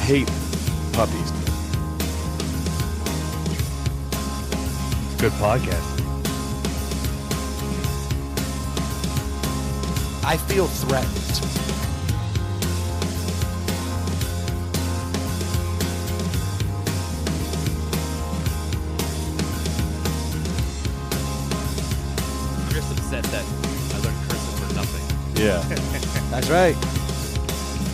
hate puppies. It's a good podcast. I feel threatened. I'm just upset that I learned cursive for nothing. Yeah. That's right.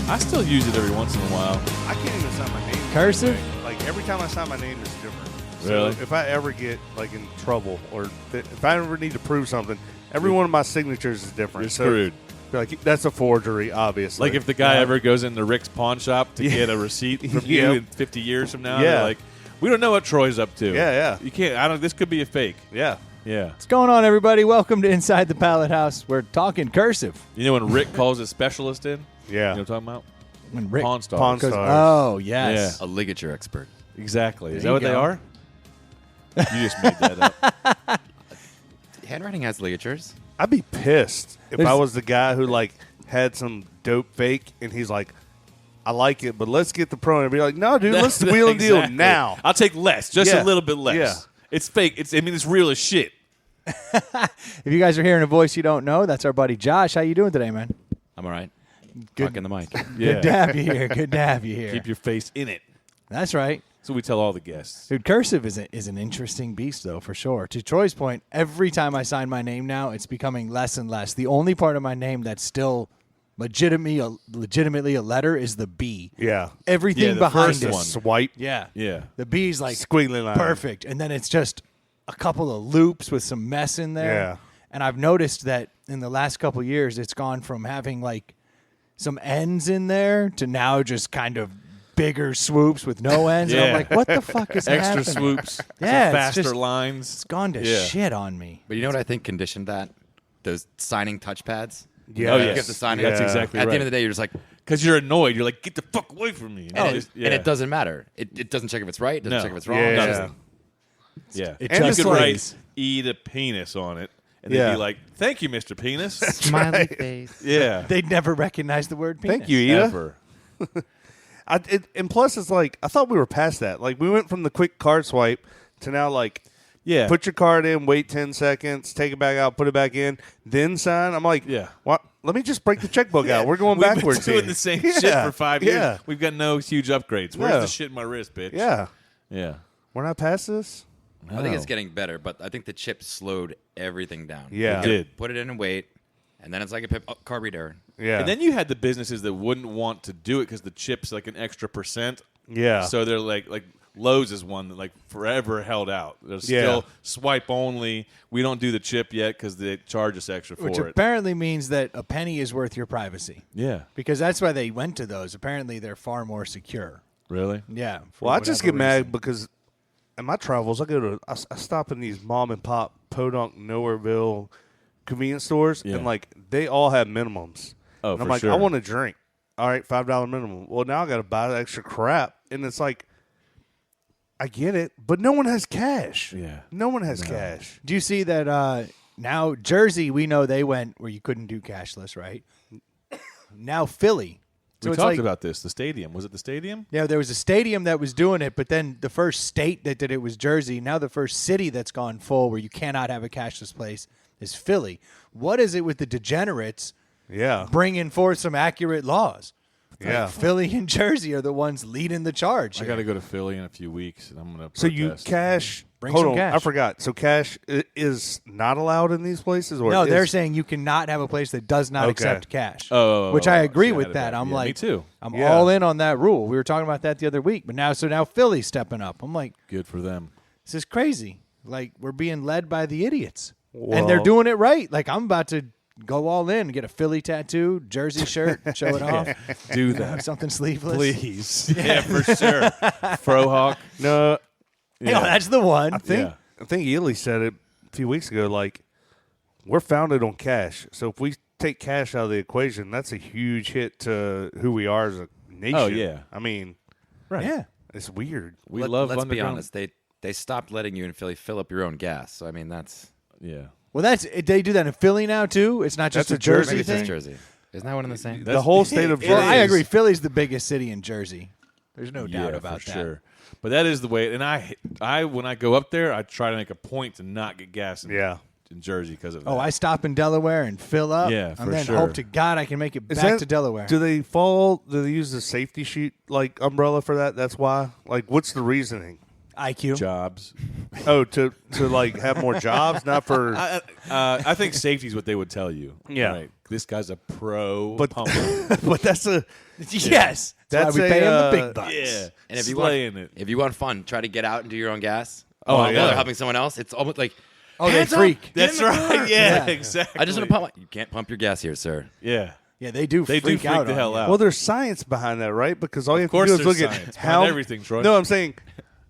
I still use it every once in a while. I can't even sign my name. Cursive? Like every time I sign my name, it's different. Really? So if I ever get like in trouble or if I ever need to prove something, every one of my signatures is different. You're screwed. So, like that's a forgery, obviously. Like if the guy ever goes into Rick's pawn shop to get a receipt from you in 50 years from now, they're like, we don't know what Troy's up to. Yeah. You can't. This could be a fake. Yeah. Yeah. What's going on, everybody? Welcome to Inside the Pallet House. We're talking cursive. You know when Rick calls a specialist in? Yeah. You know what I'm talking about? When Rick Pawn Stars. Pawn Stars. Oh, yes. A ligature expert. Exactly. Is There that you what they go. are? You just made that up. Handwriting has ligatures. I'd be pissed if There's- I was the guy who like had some dope fake and he's like, I like it, but let's get the pro. And I'd be like, no, dude, let's wheel and deal Exactly. now. I'll take less, just Yeah. a little bit less. Yeah. It's fake. It's real as shit. If you guys are hearing a voice you don't know, that's our buddy Josh. How you doing today, man? I'm all right. Good. Talking the mic. Yeah. Good to have you here. Good to have you here. Keep your face in it. That's right. So we tell all the guests. Dude, cursive is an interesting beast, though, for sure. To Troy's point, every time I sign my name now, it's becoming less and less. The only part of my name that's still legitimately a letter is the B. Yeah. Everything Yeah, the behind first it. one. Swipe. Yeah. Yeah. The B's like Squiggly line. perfect. And then it's just a couple of loops with some mess in there. Yeah. And I've noticed that in the last couple of years, it's gone from having like some ends in there to now just kind of bigger swoops with no ends. And I'm Yeah. like, what the fuck is Extra happening? swoops. Yeah, some it's faster just- lines. It's gone to Yeah. shit on me. But you know what I think conditioned that? Those signing touchpads. Yeah. Oh, You yes. get the signing. That's Yeah. exactly At right. the end of the day, you're just like, Because you're annoyed. You're like, get the fuck away from me. and, it doesn't matter. It doesn't check if it's right. It doesn't No. check if it's wrong. Yeah. It No. doesn't- Yeah. It And you just could write plays. "eat a penis" on it, and Yeah. they'd be like, "Thank you, Mr. Penis." Smiley face. Yeah. They'd never recognize the word penis. Thank you, Ida. Ever. And plus, it's like, I thought we were past that. Like, we went from the quick card swipe to now, like, Yeah. put your card in, wait 10 seconds, take it back out, put it back in, then sign. I'm like, Yeah. what? Let me just break the checkbook out. We're going We've backwards been doing here. the same Yeah. shit for 5 years. Yeah. We've got no huge upgrades. Where's Yeah. the shit in my wrist, bitch? Yeah. Yeah. We're not past this? I think it's getting better, but I think the chip slowed everything down. Yeah. You It did. Put it in and wait, and then it's like a card read error. Yeah. And then you had the businesses that wouldn't want to do it because the chip's like an extra percent. yeah. So they're like Lowe's is one that like forever held out. They're still swipe only. We don't do the chip yet because they charge us extra for Which it. apparently means that a penny is worth your privacy. Yeah. Because that's why they went to those. Apparently, they're far more secure. Really? Yeah. for Well, I just get whatever reason. mad because in my travels, I stop in these mom and pop Podunk, Nowhereville convenience stores, Yeah. and like they all have minimums. Oh, and I'm for like, sure. I want a drink. All right, $5 minimum. Well, now I got to buy the extra crap, and it's like, I get it, but no one has cash. Yeah. No one has cash. Do you see that now Jersey, we know they went where you couldn't do cashless, right? Now Philly. So We it's talked like, about this. The stadium. Was it the stadium? Yeah, there was a stadium that was doing it, but then the first state that did it was Jersey. Now the first city that's gone full where you cannot have a cashless place is Philly. What is it with the degenerates Yeah. bringing forth some accurate laws? Yeah. Like Philly and Jersey are the ones leading the charge. I here. got to go to Philly in a few weeks, and I'm going to So you cash. Bring hold some on, cash. I forgot. So cash is not allowed in these places, or No, it they're is? saying you cannot have a place that does not Okay. accept cash. Oh, which I oh, agree shit, I with had that. that. I'm Yeah, like, me too. I'm Yeah. all in on that rule. We were talking about that the other week, but now Philly's stepping up. I'm like, Good for them. this is crazy. Like we're being led by the idiots, Well- and they're doing it right. Like I'm about to go all in, get a Philly tattoo, Jersey shirt, show it off, Do that. something sleeveless. Please. Yeah, for sure. Frohawk. No. Yeah, that's the one. I think Ely said it a few weeks ago. Like, we're founded on cash, so if we take cash out of the equation, that's a huge hit to who we are as a nation. Oh, yeah. I mean, Right. Yeah. it's weird. We love Let's be underground. honest. They stopped letting you in Philly fill up your own gas. So I mean, that's Yeah. Well, they do that in Philly now too. It's not just That's a a Jersey maybe it's just thing. Jersey. Isn't that one and the same? The whole state of Jersey. Well, I is- agree. Philly's the biggest city in Jersey. There's no doubt about for that. sure. But that is the way. And I when I go up there, I try to make a point to not get gas in Jersey because of that. Oh, I stop in Delaware and fill up. Yeah, for and then sure. hope to God I can make it back to Delaware. Do they use the safety sheet like umbrella for that? That's why. Like, what's the reasoning? IQ. Jobs. Oh, to like have more jobs, not for. I think safety is what they would tell you. Yeah. Right. This guy's a pro But pumper. but that's a Yes. That's why we That's pay a, him the big bucks. Yeah. And if you Slaying it. if you want fun, try to get out and do your own gas. Oh, while yeah. they're helping someone else. It's almost like Oh, they hands up, freak. get That's in the right. car. Yeah, Yeah. exactly. I just want to pump. You can't pump your gas here, sir. Yeah. Yeah, they do. They do freak freak out the on hell you. out. well. There's science behind that, right? Because all you have to course do is look there's at science how behind everything, Troy. No, I'm saying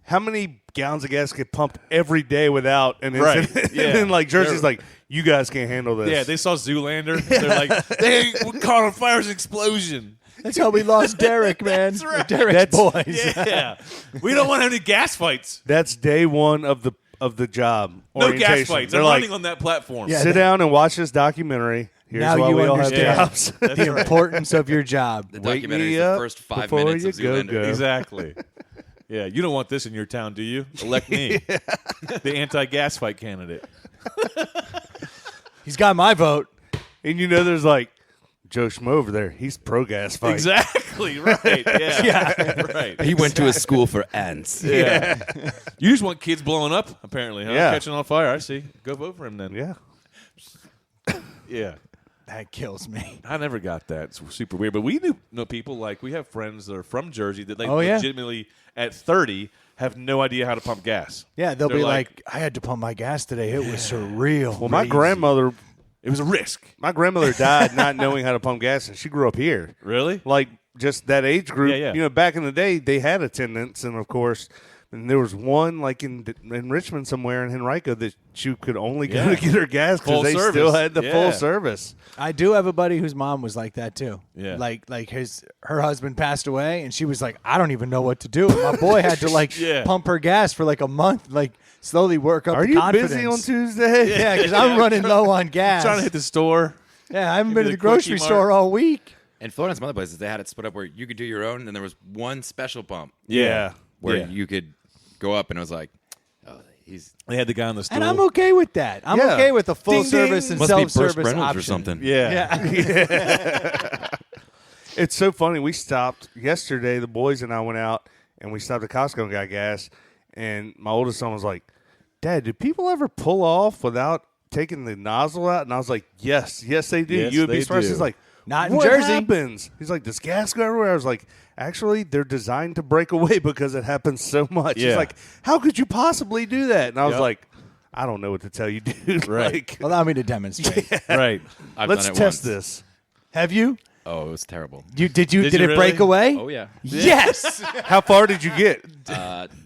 how many gallons of gas get pumped every day without an Right. incident. Yeah. And then like Jersey's They're- like, you guys can't handle this. Yeah, they saw Zoolander. They're like, we caught on fire, an explosion. That's how we lost Derek, man. That's right. Derek's boys. Yeah. We don't want any gas fights. That's day one of the job. No orientation. gas fights. They're I'm like, running on that platform. Yeah. sit down and watch this documentary. Here's Now why you we all have understand. jobs. The importance of your job. The Wake documentary me is the up first 5 before minutes of you go, Zoolander. go. Exactly. Yeah, you don't want this in your town, do you? Elect me. The anti-gas fight candidate. He's got my vote. And you know, there's like Joe Schmo over there. He's pro gas fight. Exactly. Right. Yeah. Right. He went to a school for ants. Yeah. You just want kids blowing up, apparently, huh? Yeah. Catching on fire. I see. Go vote for him then. Yeah. Yeah. That kills me. I never got that. It's super weird. But we know people, like, we have friends that are from Jersey that, like, Oh, yeah. legitimately at 30 have no idea how to pump gas. Yeah, they'll They're be like, I had to pump my gas today. It was surreal. Well, my grandmother it was a risk. died not knowing how to pump gas, and she grew up here. Really? Like just that age group. Yeah, yeah. You know, back in the day, they had attendants, and of course, and there was one like in Richmond somewhere in Henrico that she could only go Yeah. to get her gas because Full they service. still had the Yeah. full service. I do have a buddy whose mom was like that too. Yeah. Like her husband passed away, and she was like, I don't even know what to do. And my boy had to like Yeah. pump her gas for like a month, like slowly work up. Are the you confidence. busy on Tuesday? Yeah, because I'm running low on gas. Trying to hit the store. Yeah, I haven't been to the the grocery Quickie store Mart. all week. In Florida and some other places, they had it split up where you could do your own, and then there was one special pump Yeah. where Yeah. you could go up, and it was like, oh, he's They had the guy on the stool. And I'm okay with that. I'm Yeah. okay with the full Ding, service ding. and must be self-service Burst Reynolds option. or something. Yeah. Yeah. It's so funny. We stopped yesterday. The boys and I went out and we stopped at Costco and got gas. And my oldest son was like, "Dad, do people ever pull off without taking the nozzle out?" And I was like, "Yes, they do." Yes, You would be they surprised. do. He's like, Not in "What Jersey." happens?" He's like, "Does gas go everywhere?" I was like, "Actually, they're designed to break away because it happens so much." Yeah. He's like, "How could you possibly do that?" And I was Yep. like, "I don't know what to tell you, dude." Right. Like, Allow me to demonstrate. Right. I've let's done it test once. this. Have you? Oh, it was terrible. Did you it really? break away? Oh yeah, Yes. How far did you get?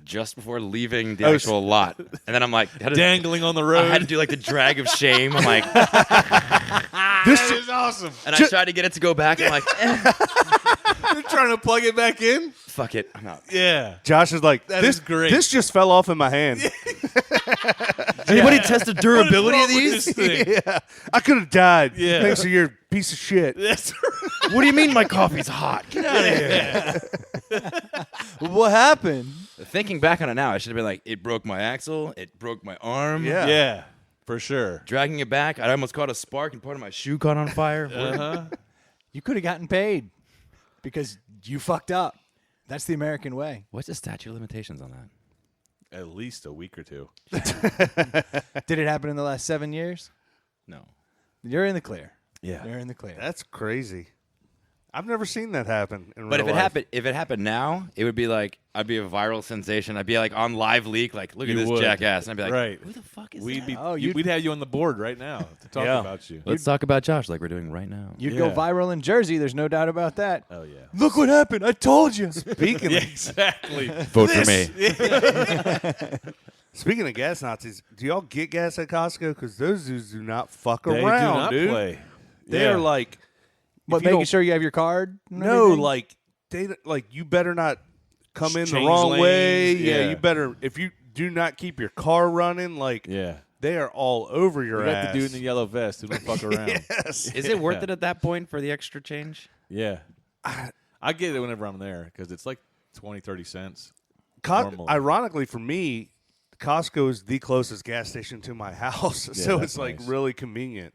just before leaving the Oh, actual lot, and then I'm like, had to, Dangling on the I road. had to do like the drag of shame. I'm like, This is awesome. and I tried to get it to go back. I'm like, You're trying to plug it back in? fuck it, I'm out. Yeah. Josh is like, That this is great. This just fell off in my hand. Anybody test the What is durability wrong of with these? this thing? Yeah, I could have died. Yeah. Thanks to your piece of shit. That's right. What do you mean my coffee's hot? Get out of here. What happened? Thinking back on it now, I should have been like, it broke my axle, it broke my arm. Yeah. Yeah. For sure. Dragging it back, I almost caught a spark and part of my shoe caught on fire. Uh-huh. You could have gotten paid because you fucked up. That's the American way. What's the statute of limitations on that? At least a week or two. Did it happen in the last 7 years? No. You're in the clear. Yeah. You're in the clear. That's crazy. I've never seen that happen in But real if life. it happened now, it would be like I'd be a viral sensation. I'd be like on live leak, like look at You this would. jackass, and I'd be like, Right. who the fuck is We'd that? be. Oh, we'd have you on the board right now to talk Yeah. about you. Let's talk about Josh like we're doing right now. You'd go Yeah. viral in Jersey. There's no doubt about that. Oh yeah. Look what happened. I told you. Speaking Yeah, of, exactly. Vote for me. speaking of gas Nazis, do y'all get gas at Costco? Because those dudes do not fuck They around, do not dude. play. They Yeah. are like, But if you making don't- sure you have your card? and no, everything? like you better not come in the Change wrong way. lanes, Yeah, yeah. you better if you do not keep your car running. Like Yeah. they are all over your You got ass. the dude in the yellow vest who don't fuck around. Yes. Is it worth it at that point for the extra change? Yeah. I get it whenever I'm there because it's like 20, 30 cents. Normally. Ironically for me, Costco is the closest gas station to my house, so it's like nice. really convenient.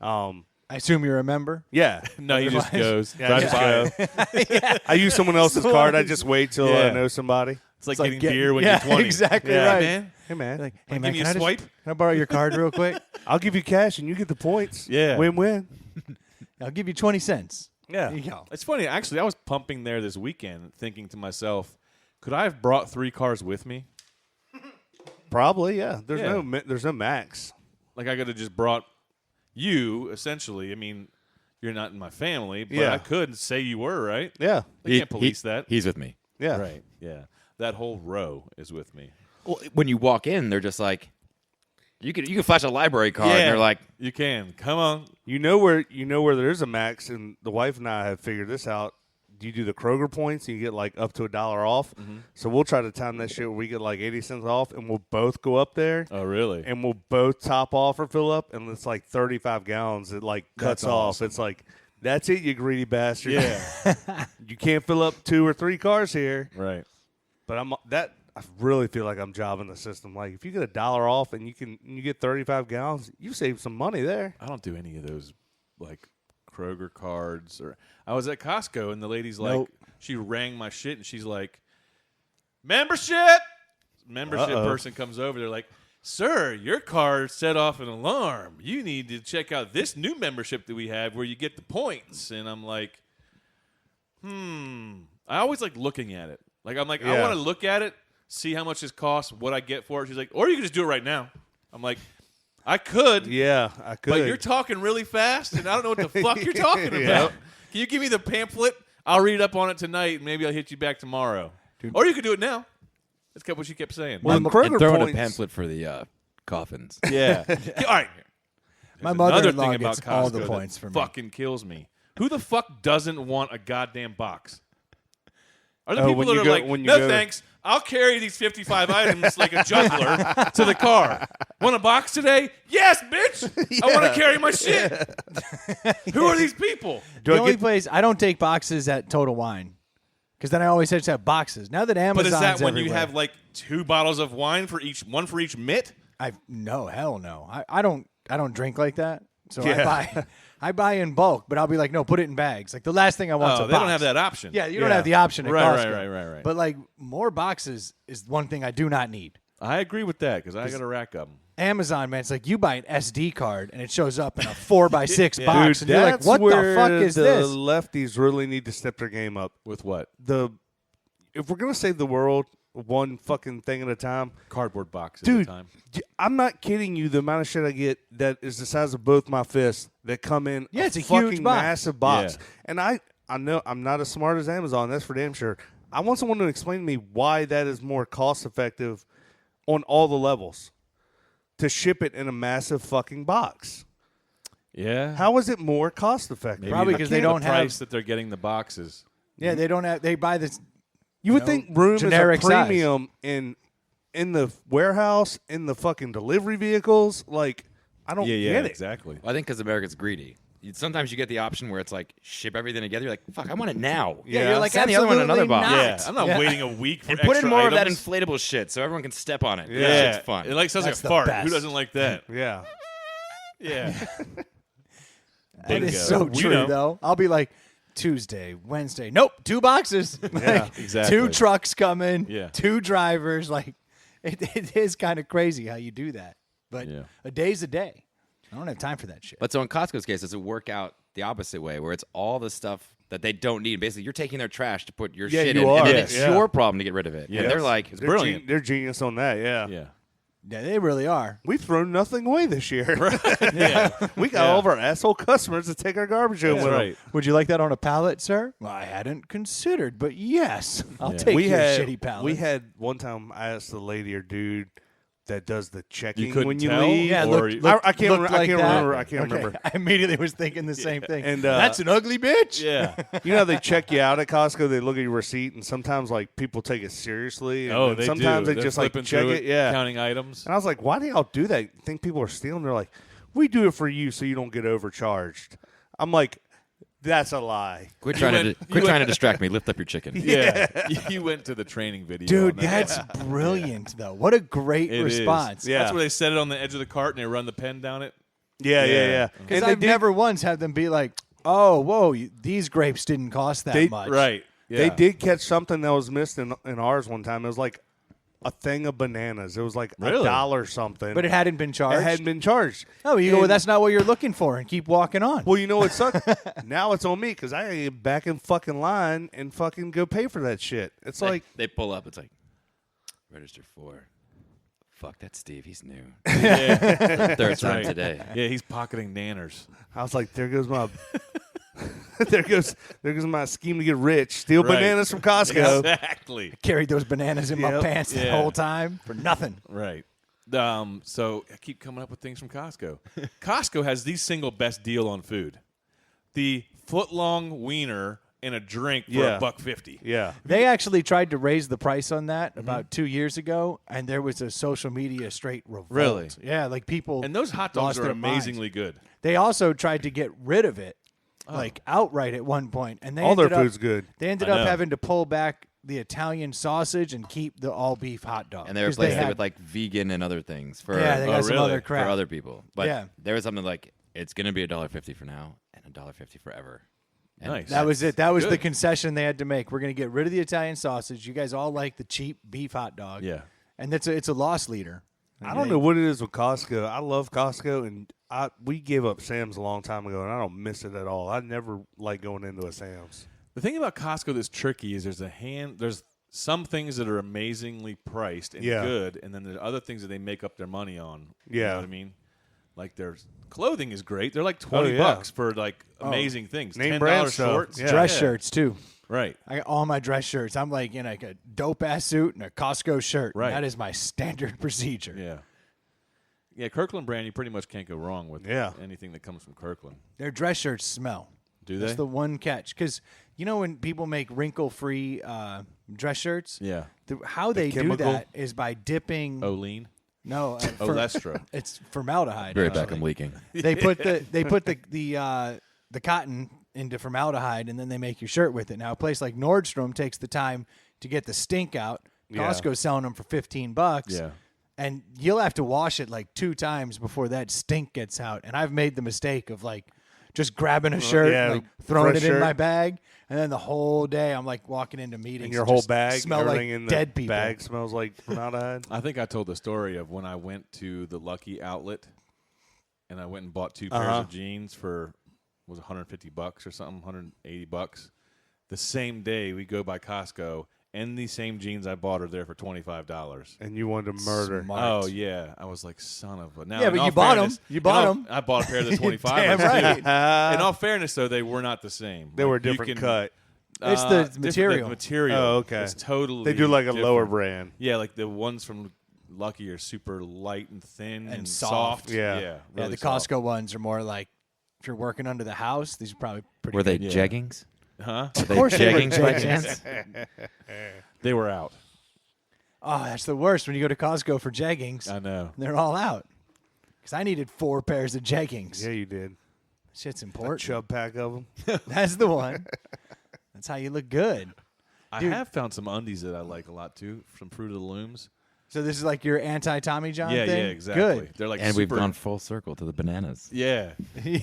I assume you're a member? Yeah. No, he just goes. Yeah, I just go. I use someone else's card. I just wait till I know somebody. It's like It's like getting getting- beer when yeah, you're 20. exactly Yeah, right. man. Hey, man. Like, hey, Give man, me can a I swipe? can I borrow your card real quick? I'll give you cash and you get the points. Yeah. Win-win. I'll give you 20 cents. Yeah. There you go. It's funny. Actually, I was pumping there this weekend thinking to myself, could I have brought 3 cars with me? Probably, yeah. There's Yeah. no max. Like I could have just brought you, essentially. I mean, you're not in my family, but Yeah. I could say you were, right? Yeah. They can't police that. He's with me. Yeah. Right, yeah. That whole row is with me. Well, when you walk in, they're just like, you can flash a library card, and they're like, you can. Come on. You know where there is a max, and the wife and I have figured this out. You do the Kroger points, and you get like up to $1 off. So we'll try to time that shit where we get like 80 cents off, and we'll both go up there, Oh, really? and we'll both top off or fill up, and it's like 35 gallons. It like cuts That's off. awesome. It's like that's it, you greedy bastard. Yeah. You can't fill up 2 or 3 cars here. Right. But I really feel like I'm jobbing the system. Like if you get $1 off and you get 35 gallons, you save some money there. I don't do any of those, like, Kroger cards. Or I was at Costco, and the lady's like, Nope. she rang my shit, and she's like, membership person comes over. They're like, sir, your card set off an alarm. You need to check out this new membership that we have where you get the points. And I'm like, I always like looking at it. Like, I'm like, I Yeah. want to look at it, see how much this costs, what I get for it. She's like, or you can just do it right now. I'm like, I could. Yeah, I could. But you're talking really fast, and I don't know what the fuck you're talking about. Yeah. Can you give me the pamphlet? I'll read up on it tonight, and maybe I'll hit you back tomorrow. Or you could do it now. That's what she kept saying. Well, and Kroger throw in a points- pamphlet for the coffins. Yeah. All right. My Another mother-in-law thing about gets all the Costco points that for me. fucking kills me. Who the fuck doesn't want a goddamn box? Are there Oh, people when that you are go- like, when you no go- thanks, I'll carry these 55 items like a juggler to the car. Want a box today? Yes, bitch. I want to carry my shit. Who are these people? The only place I don't take boxes at Total Wine because then I always have to have boxes. Now that But Amazon's is that when you everywhere, have like 2 bottles of wine for each, one for each mitt? no, hell no. I don't drink like that. So Yeah. I buy in bulk, but I'll be like, no, put it in bags. Like the last thing I want is Oh, a they box. don't have that option. Yeah, you don't Yeah. have the option at Right, Costco. right. But like more boxes is one thing I do not need. I agree with that because I got a rack of them. Amazon, man, it's like you buy an SD card and it shows up in a 4x6 Yeah. box, Dude, and you're like, that's what the where fuck is the this? lefties really need to step their game up. With what? If we're gonna save the world one fucking thing at a time, Cardboard boxes dude, at a time. I'm not kidding you. The amount of shit I get that is the size of both my fists that come in Yeah, it's a fucking huge box. massive box. Yeah. And I know I'm not as smart as Amazon. That's for damn sure. I want someone to explain to me why that is more cost effective on all the levels to ship it in a massive fucking box. Yeah. How is it more cost effective? Maybe Probably the- 'cause they the don't have- price that they're getting the boxes. Yeah, they don't have. They buy this. You would know, think room is a generic size. premium in the warehouse, in the fucking delivery vehicles. Like, I don't get it. exactly. Well, I think because America's greedy. Sometimes you get the option where it's like ship everything together. You're like, fuck, I want it now. Yeah, you're like, Send the other one in another absolutely box. not. Yeah, I'm not waiting a week for And put in extra more of that items. inflatable shit so everyone can step on it. Yeah, That shit's fun. It like sounds That's like the a fart. best. Who doesn't like that? Yeah. Yeah. That Bingo. is so We true, know. though. I'll be like, Tuesday, Wednesday. Nope, 2 boxes. Yeah, exactly. 2 trucks coming. Yeah. 2 drivers. Like, it is kind of crazy how you do that. But Yeah. a day's a day. I don't have time for that shit. But so in Costco's case, does it work out the opposite way where it's all the stuff that they don't need? Basically, you're taking their trash to put your Yeah, shit you in, are. and then Yes. it's Yeah. your problem to get rid of it. Yes. And they're like, It's brilliant. They're genius on that. Yeah. Yeah. Yeah, they really are. We've thrown nothing away this year. Yeah. We got all of our asshole customers to take our garbage home That's with 'em. right. Would you like that on a pallet, sir? Well, I hadn't considered, but yes, I'll take We your had shitty pallet. we had one time I asked the lady or dude that does the checking You couldn't when you tell? leave. Yeah, Or look, you- I can't looked remember. I like can't that. remember. I can't Okay. remember. I immediately was thinking the same thing. And, that's an ugly bitch. Yeah. You know how they check you out at Costco? They look at your receipt, and sometimes like people take it seriously. And Oh, then they sometimes do. they They're just like flipping check through it. Yeah. Counting items. And I was like, why do y'all do that? You think people are stealing? They're like, we do it for you so you don't get overcharged. I'm like, That's a lie. Quit trying to distract me. Lift up your chicken. Yeah. You went to the training video. Dude, on that. that's brilliant, though. What a great It is. response. Yeah. That's where they set it on the edge of the cart and they run the pen down it. Yeah. Because And they I've never once had them be like, oh, whoa, these grapes didn't cost that much. Right. Yeah. They did catch something that was missed in ours one time. It was like a thing of bananas. It was like Really? $1 something. But it hadn't been charged. It hadn't been charged. Oh, you go, well, And- that's not what you're looking for, and keep walking on. Well, you know what sucks? Now it's on me because I gotta get back in fucking line and fucking go pay for that shit. It's like, They pull up. It's like register 4. Fuck, that's Steve. He's new. Yeah. Third time right. today. Yeah, he's pocketing nanners. I was like, there goes my, there goes my scheme to get rich. Steal Right. bananas from Costco. Exactly. Carried those bananas in my Yep. pants the Yeah. whole time for nothing. Right. So I keep coming up with things from Costco. Costco has the single best deal on food. The foot-long wiener and a drink for Yeah. $1.50. Yeah. They actually tried to raise the price on that Mm-hmm. about 2 years ago, and there was a social media straight revolt. Really? Yeah, like people. And those hot dogs lost are their minds. amazingly good. They also tried to get rid of it, like outright at one point, and they All their ended up- food's good. They ended I up know. having to pull back the Italian sausage and keep the all beef hot dog. And they 'Cause replaced it had- with like vegan and other things for yeah, they got some really? other for crap. other people. But Yeah. there was something like it's going to be $1.50 for now and $1.50 forever. And Nice. That was it. That was the good. concession they had to make. We're going to get rid of the Italian sausage. You guys all like the cheap beef hot dog. Yeah. And it's a loss leader. I don't know what it is with Costco. I love Costco, and we gave up Sam's a long time ago, and I don't miss it at all. I never like going into a Sam's. The thing about Costco that's tricky is there's some things that are amazingly priced and Yeah. good, and then there's other things that they make up their money on. You Yeah. know what I mean? Like their clothing is great. They're like $20 yeah. for like amazing things. Name $10 brand stuff. shorts. Yeah. Dress shirts, too. Right. I got all my dress shirts. I'm like in like a dope ass suit and a Costco shirt. Right. That is my standard procedure. Yeah. Yeah, Kirkland brand, you pretty much can't go wrong with Yeah. anything that comes from Kirkland. Their dress shirts smell. Do they? That's the one catch. Because you know when people make wrinkle-free dress shirts, Yeah. how they do chemical? that is by dipping. Olean? No, Olestro. it's formaldehyde. Very actually. back, I'm leaking. They put the cotton into formaldehyde, and then they make your shirt with it. Now, a place like Nordstrom takes the time to get the stink out. Yeah. Costco's selling them for $15. Yeah. And you'll have to wash it like 2 times before that stink gets out. And I've made the mistake of like just grabbing a shirt, yeah, like throwing fresh it in shirt. my bag, and then the whole day I'm like walking into meetings. And your and whole just bag, smell like everything in the dead people. bag smells like formaldehyde. I think I told the story of when I went to the Lucky Outlet and I went and bought 2 pairs of jeans for was $150 or something, $180. The same day we go by Costco and the same jeans I bought are there for $25. And you wanted to murder. Smart. Oh yeah, I was like, son of a. Now, Yeah, in but all you bought 'em. fairness- You bought in all- 'em. I bought a pair of the 25. Damn right. In all fairness, though, they were not the same. They Like, were a you different can- cut. It's the different- material. material. Oh, okay. It's totally. They do like a lower different. brand. Yeah, like the ones from Lucky are super light and thin And and, soft. Yeah. yeah. Yeah, Really the soft. Costco ones are more like if you're working under the house, these are probably pretty Were they good. Yeah. jeggings? Huh? Were they course they were jeggings by jeggings. chance? They were out. Oh, that's the worst when you go to Costco for jeggings. I know. They're all out. Because I needed 4 pairs of jeggings. Yeah, you did. Shit's A important. chub pack of them. That's the one. That's how you look good. I Dude. have found some undies that I like a lot too, from Fruit of the Looms. So this is like your anti-Tommy John Yeah, thing? yeah, exactly. Good. They're like And we've super, gone full circle to the bananas. Yeah,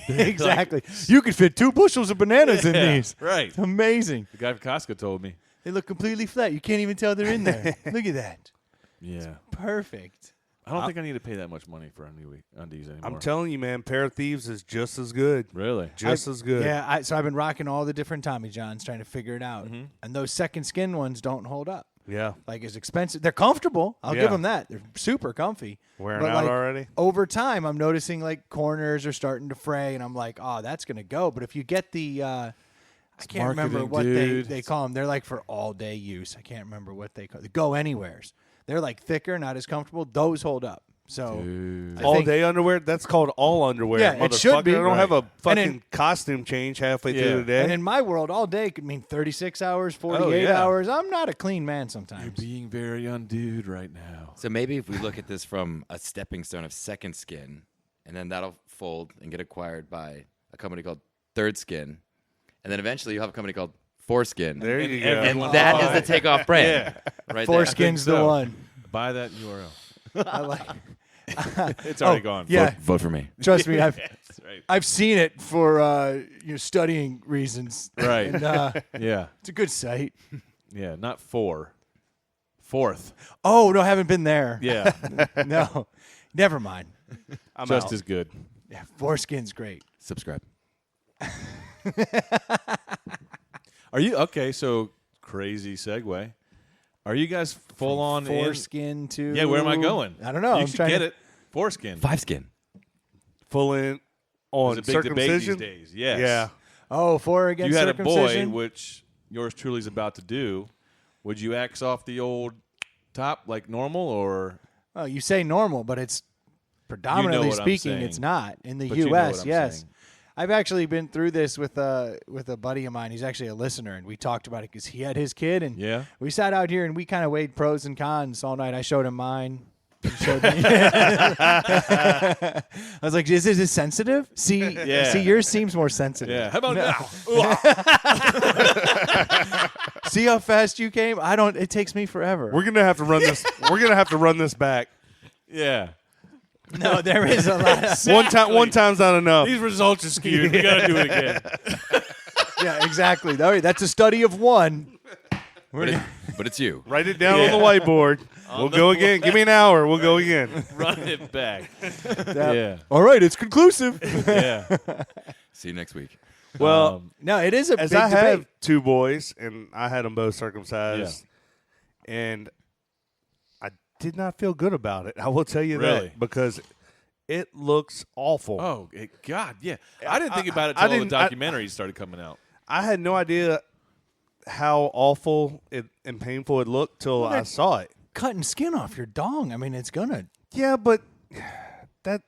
Exactly. You could fit 2 bushels of bananas in Yeah, these. right. It's amazing. The guy from Costco told me. They look completely flat. You can't even tell they're in there. Look at that. Yeah, Perfect. I don't think I need to pay that much money for undies anymore. I'm telling you, man, Pair of Thieves is just as good. really. Just as good. Yeah, so I've been rocking all the different Tommy Johns trying to figure it out. Mm-hmm. And those second skin ones don't hold up. Yeah. Like, it's expensive. They're comfortable. I'll Yeah. give them that. They're super comfy. Wearing But, out like, already? Over time, I'm noticing, like, corners are starting to fray, and I'm like, oh, that's going to go. But if you get the I can't remember marketing, what dude. they call them. They're, like, for all-day use. I can't remember what they call the go-anywheres. They're, like, thicker, not as comfortable. Those hold up. So I All think- day underwear? That's called all underwear. Yeah, it should motherfucker. be. I don't have a And fucking then- costume change halfway Yeah. through the day. And in my world, all day could mean 36 hours, 48 yeah. hours. I'm not a clean man You're sometimes. being very undude right now. So maybe if we look at this from a stepping stone of second skin, and then that'll fold and get acquired by a company called Third Skin, and then eventually you'll have a company called Foreskin. There you go. and Everyone that will is buy the it. takeoff brand. Right there. Foreskin's the so. one. Buy that URL. I like. It's already gone. Yeah, Vote for me. trust me, I've That's right. I've seen it for studying reasons. Right. And, Yeah. it's a good site. Yeah. Not 4. 4th. Oh no, I haven't been there. Yeah. No, never mind. I'm Just out. as good. Yeah, Foreskin's great. Subscribe. Are you okay? So crazy segue. Are you guys full on in? Foreskin to. Yeah. Where am I going? I don't know. You I'm should trying get to, it. Foreskin. 5-skin. Full in on It's a big debate these circumcision. days. Yes. Yeah. Oh, for or against You had a boy, circumcision. which yours truly is about to do. Would you axe off the old top like normal, or Well, you say normal, but it's predominantly what I'm speaking, saying. it's not in the But you know U.S. what I'm yes, saying. I've actually been through this with a buddy of mine. He's actually a listener, and we talked about it because he had his kid, and Yeah. we sat out here and we kind of weighed pros and cons all night. I showed him mine. He showed me. I was like, "Is this sensitive? See, Yeah. see, yours seems more sensitive. yeah? How about now? See how fast you came? I don't. It takes me forever. We're gonna have to run this. We're gonna have to run this back. Yeah. No, there is a lot. Of, One time's not enough. These results are skewed. We got to do it again. yeah, exactly. All right, that's a study of one. But it's you. Write it down on the whiteboard. We'll go again. Give me an hour. We'll go again. Run it back. Yeah. All right, it's conclusive. Yeah. See you next week. Well, No, it is a as big I debate. have 2 boys, and I had them both circumcised, and I did not feel good about it. I will tell you Really? that because it looks awful. Oh, God, yeah. I didn't think about it I until all the didn't- documentaries started coming out. I had no idea how awful and painful it looked till I saw it. Cutting skin off your dong. I mean, it's gonna. Yeah, but that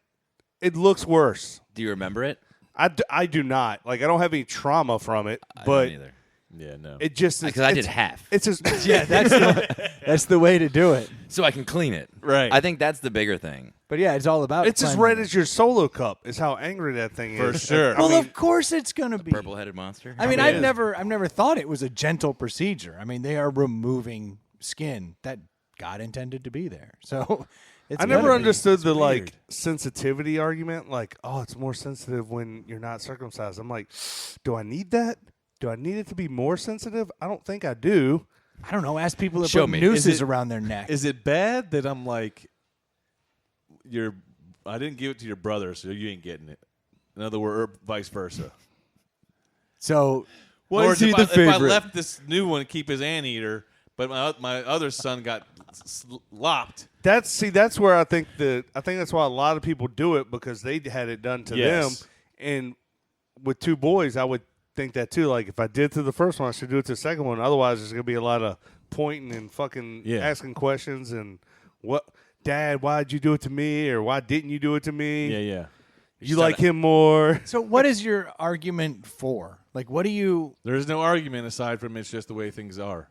it looks worse. Do you remember it? I do not. Like, I don't have any trauma from it, I but don't either. Yeah, no. it just is. Because I did it's- half. It's just Yeah, that's the way to do it. So I can clean it. Right. I think that's the bigger thing. But yeah, it's all about. it's as red as your Solo cup. Is how angry that thing For is. sure. I Well, mean, of course it's gonna be. Purple-headed monster. I mean, it I've is. never thought it was a gentle procedure. I mean, they are removing skin that God intended to be there. So it's I never gonna be. understood the like weird. sensitivity argument. Like, oh, it's more sensitive when you're not circumcised. I'm like, do I need that? Do I need it to be more sensitive? I don't think I do. I don't know. Ask people that Show put me. nooses Is it- around their neck. Is it bad that I'm like, I didn't give it to your brother, so you ain't getting it? In other words, or vice versa. So Or is he if the If I favorite? left this new one to keep his anteater, but my other son got lopped. That's where I think that's why a lot of people do it because they had it done to Yes. them. And with 2 boys, I would think that too. Like if I did to the first one, I should do it to the second one. Otherwise, there's gonna be a lot of pointing and fucking Yeah. asking questions and what, Dad, why'd you do it to me, or why didn't you do it to me? Yeah, yeah. You like him more. So what is your argument for? Like, what do you? There's no argument aside from it's just the way things are.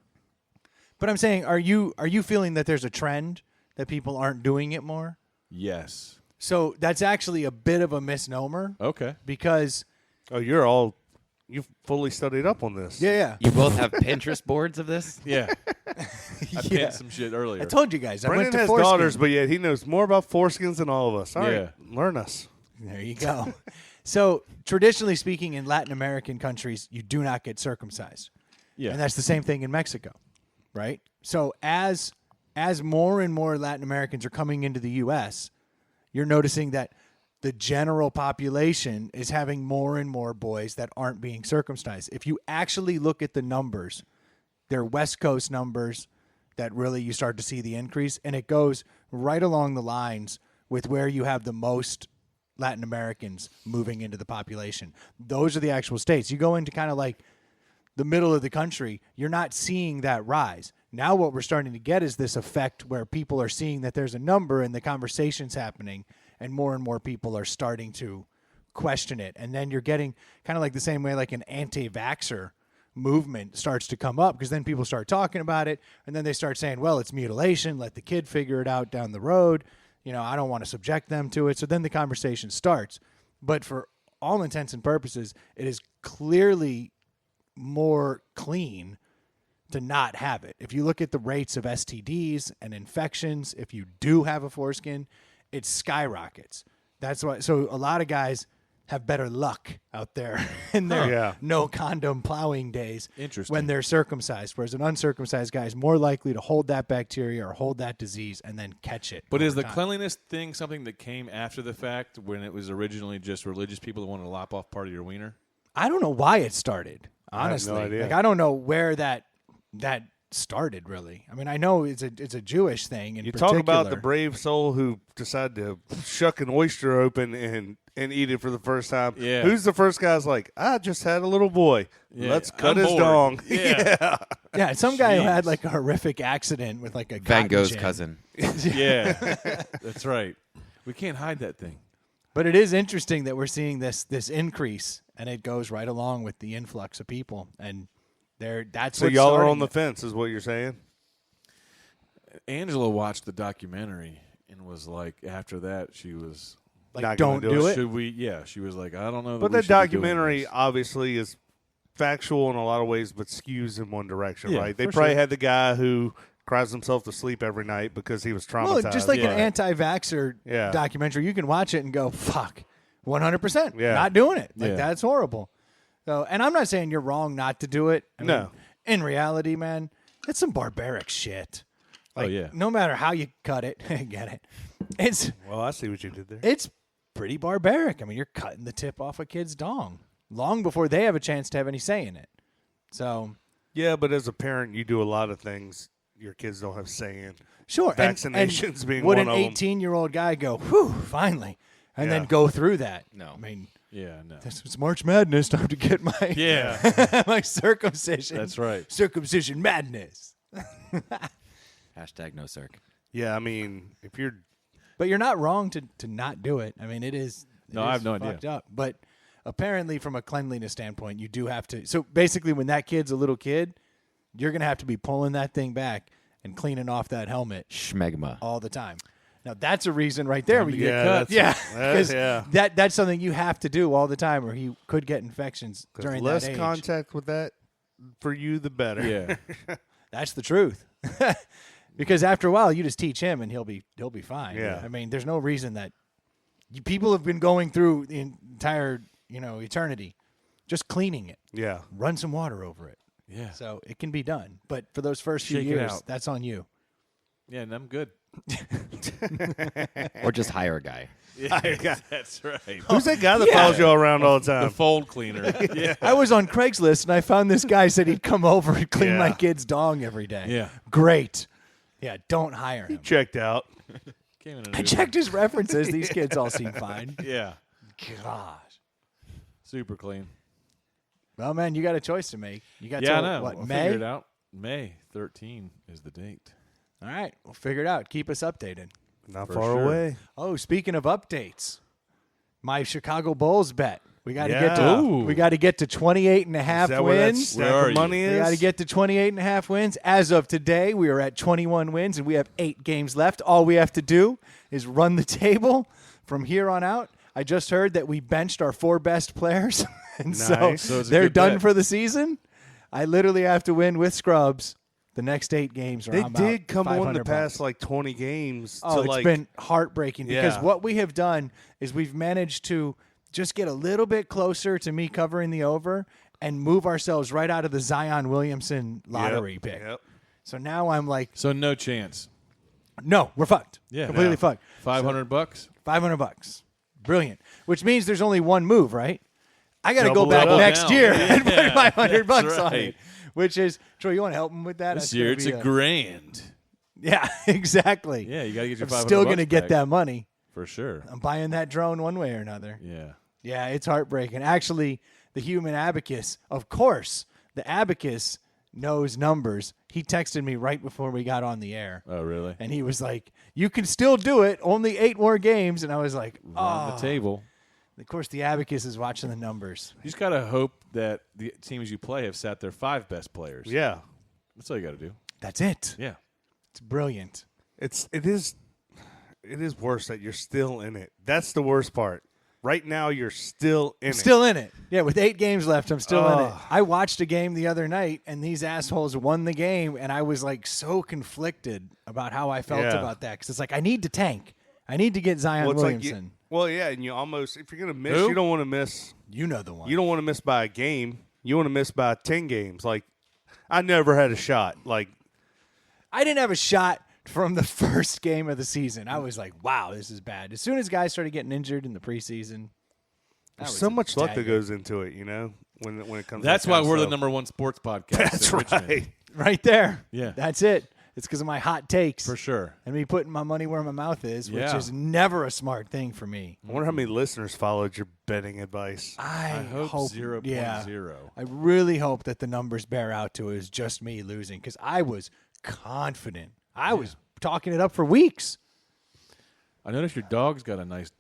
But I'm saying, are you feeling that there's a trend that people aren't doing it more? Yes. So that's actually a bit of a misnomer Okay. because Oh, you've fully studied up on this. yeah, You both have Pinterest boards of this? Yeah. I yeah. pinned some shit earlier. I told you guys. I went Brendan to has Foreskin. daughters, but yet he knows more about foreskins than all of us. All right, Yeah. learn us. There you go. So traditionally speaking, in Latin American countries, you do not get circumcised, Yeah. and that's the same thing in Mexico, right? So as more and more Latin Americans are coming into the U.S., you're noticing that the general population is having more and more boys that aren't being circumcised. If you actually look at the numbers, they're West Coast numbers that really you start to see the increase, and it goes right along the lines with where you have the most Latin Americans moving into the population. Those are the actual states. You go into kind of like the middle of the country, you're not seeing that rise. Now what we're starting to get is this effect where people are seeing that there's a number and the conversation's happening, and more people are starting to question it. And then you're getting kind of like the same way like an anti-vaxxer movement starts to come up, because then people start talking about it, and then they start saying, well, it's mutilation, let the kid figure it out down the road. You know, I don't want to subject them to it. So then the conversation starts. But for all intents and purposes, it is clearly more clean to not have it. If you look at the rates of STDs and infections, if you do have a foreskin, it skyrockets. That's why. So a lot of guys have better luck out there in their no condom plowing days when they're circumcised, whereas an uncircumcised guy is more likely to hold that bacteria or hold that disease and then catch it. But is the cleanliness thing something that came after the fact when it was originally just religious people that wanted to lop off part of your wiener? I don't know why it started, honestly. I have no idea. Like, I don't know where that started, really. I mean, I know it's a Jewish thing. You talk about the brave soul who decided to shuck an oyster open and eat it for the first time. Yeah. Who's the first guy's like, I just had a little boy. Yeah, Let's cut I'm his bored. dong. Yeah. Yeah, some guy who Jeez. had like a horrific accident with like a Van cotton Gogh's gin. cousin. Yeah, that's right. We can't hide that thing. But it is interesting that we're seeing this increase, and it goes right along with the influx of people. And that's So what's y'all are starting on the it. fence is what you're saying? Angela watched the documentary and was like, after that, she was Like, Not don't gonna do do it. it. Should we? Yeah, she was like, I don't know. But we that should be doing documentary this. obviously is factual in a lot of ways, but skews in one direction, Yeah, right? They for probably sure. had the guy who cries himself to sleep every night because he was traumatized. Well, just like Yeah. an anti-vaxxer Yeah. documentary, you can watch it and go, fuck, 100%. Yeah. Not doing it. Like, Yeah. that's horrible. So, and I'm not saying you're wrong not to do it. I No. mean, in reality, man, it's some barbaric shit. Like, Oh, yeah. no matter how you cut it, get it. Well, I see what you did there. It's pretty barbaric. I mean, you're cutting the tip off a kid's dong long before they have a chance to have any say in it. So, Yeah, but as a parent, you do a lot of things your kids don't have say in. sure. Vaccinations being would one an of 'em. 18-year-old guy go, whew, finally, and then Yeah. go through that? No. I mean, Yeah, no. it's March Madness. Time to get my Yeah, my circumcision. that's right. Circumcision madness. Hashtag no circ. Yeah, I mean, if you're But you're not wrong to not do it. I mean, it is. No, it I is have no idea. fucked up. But apparently, from a cleanliness standpoint, you do have to. So basically, when that kid's a little kid, you're gonna have to be pulling that thing back and cleaning off that helmet Schmegma. all the time. Now that's a reason right there. Where you yeah, get cut. Yeah, that's- 'cause yeah. that's something you have to do all the time, or he could get infections during less that age. contact with that for you, the better. Yeah, That's the truth. Because after a while, you just teach him, and he'll be fine. Yeah. I mean, there's no reason that people have been going through the entire eternity just cleaning it. Yeah. Run some water over it, yeah, so it can be done. But for those first few Shake it years, out. that's on you. yeah. And I'm good. Or just hire a guy. Yeah, that's right. Who's that guy that follows you all around all the The time? fold cleaner. Yeah, I was on Craigslist, and I found this guy said he'd come over and clean Yeah. my kid's dong every day. Yeah. Great. Yeah, don't hire him. Checked out. Came in an I Uber. checked his references. These kids all seem fine. Yeah, Gosh. super clean. Well, man, you got a choice to make. You got Yeah, I till, know. what, We'll May? figure it out. May 13 is the date. All right, we'll figure it out. Keep us updated. Not For far sure. away. Oh, speaking of updates, my Chicago Bulls bet. We got to Yeah. get to Ooh. we got to get to 28 and a half Is that where that wins. stack Where are of you? money We is? got to get to 28 and a half wins. As of today, we are at 21 wins, and we have 8 games left. All we have to do is run the table from here on out. I just heard that we benched our 4 best players, and Nice. So it's a they're good done bet. for the season. I literally have to win with scrubs the next 8 games. Or They I'm did out come on $500 the past like 20 games. Oh, to it's like, been heartbreaking because Yeah. what we have done is we've managed to just get a little bit closer to me covering the over and move ourselves right out of the Zion Williamson lottery pick. Yep. So now I'm like, So no chance. no, we're fucked. Yeah. Completely Yeah. fucked. $500. $500. Brilliant. Which means there's only one move, right? I got to go Double back it up. next Now. year Yeah, and put $500 that's on right. it. Which is, Troy, you want to help him with that? This That's year gonna it's be a grand. Yeah, exactly. Yeah, you got to get your I'm 500 still going to bucks get back. that money. For sure. I'm buying that drone one way or another. Yeah. Yeah, it's heartbreaking. Actually, the human abacus, of course, the abacus knows numbers. He texted me right before we got on the air. Oh, really? And he was like, you can still do it. Only 8 more games. And I was like, On oh. the table. Of course, the abacus is watching the numbers. You just got to hope that the teams you play have sat their 5 best players. Yeah. That's all you got to do. That's it. Yeah. It's brilliant. It is worse that you're still in it. That's the worst part. right now you're still in it. Still in it. Yeah, with 8 games left, I'm still in it. Oh. I watched a game the other night, and these assholes won the game, and I was like so conflicted about how I felt Yeah. about that because it's like I need to tank. I need to get Zion Well, it's like Williamson. yeah, and you almost if you're gonna miss, Who? you don't want to miss. You know the one. You don't want to miss by a game. You want to miss by 10 games. Like I never had a shot. Like I didn't have a shot from the first game of the season. I was like, wow, this is bad. As soon as guys started getting injured in the preseason, that there's was so a much luck that dagger. goes into it. You know when it comes. That's to that why kind of we're the stuff. #1 sports podcast. That's in Richmond. right. Right there. Yeah. That's it. It's because of my hot takes. For sure. And me putting my money where my mouth is, which Yeah. is never a smart thing for me. I wonder how many listeners followed your betting advice. I hope 0.0. Yeah, I really hope that the numbers bear out to it was just me losing because I was confident. I was talking it up for weeks. I noticed your dog's got a nice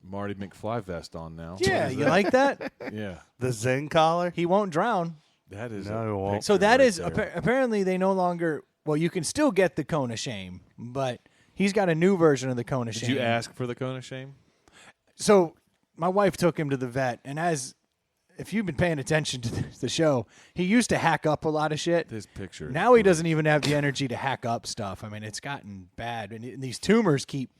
Marty McFly vest on now. Yeah, What is you that? like that? Yeah. The Zen collar. He won't drown. That is No, a it won't. picture So that right is there. apparently they no longer. Well, you can still get the cone of shame, but he's got a new version of the cone of Did shame. you ask for the cone of shame? So my wife took him to the vet, and if you've been paying attention to the show, he used to hack up a lot of shit. This picture. Now he doesn't even have the energy to hack up stuff. I mean, it's gotten bad, and these tumors keep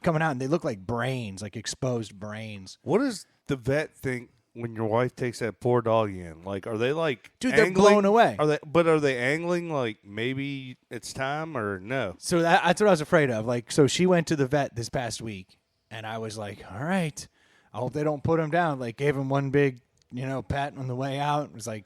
coming out, and they look like brains, like exposed brains. What does the vet think when your wife takes that poor dog in? Like, are they like, Dude, they're angling? blown away. Are they angling like maybe it's time or no? So that's what I was afraid of. Like, so she went to the vet this past week, and I was like, all right, I hope they don't put him down. Like, gave him one big, pat on the way out. It was like,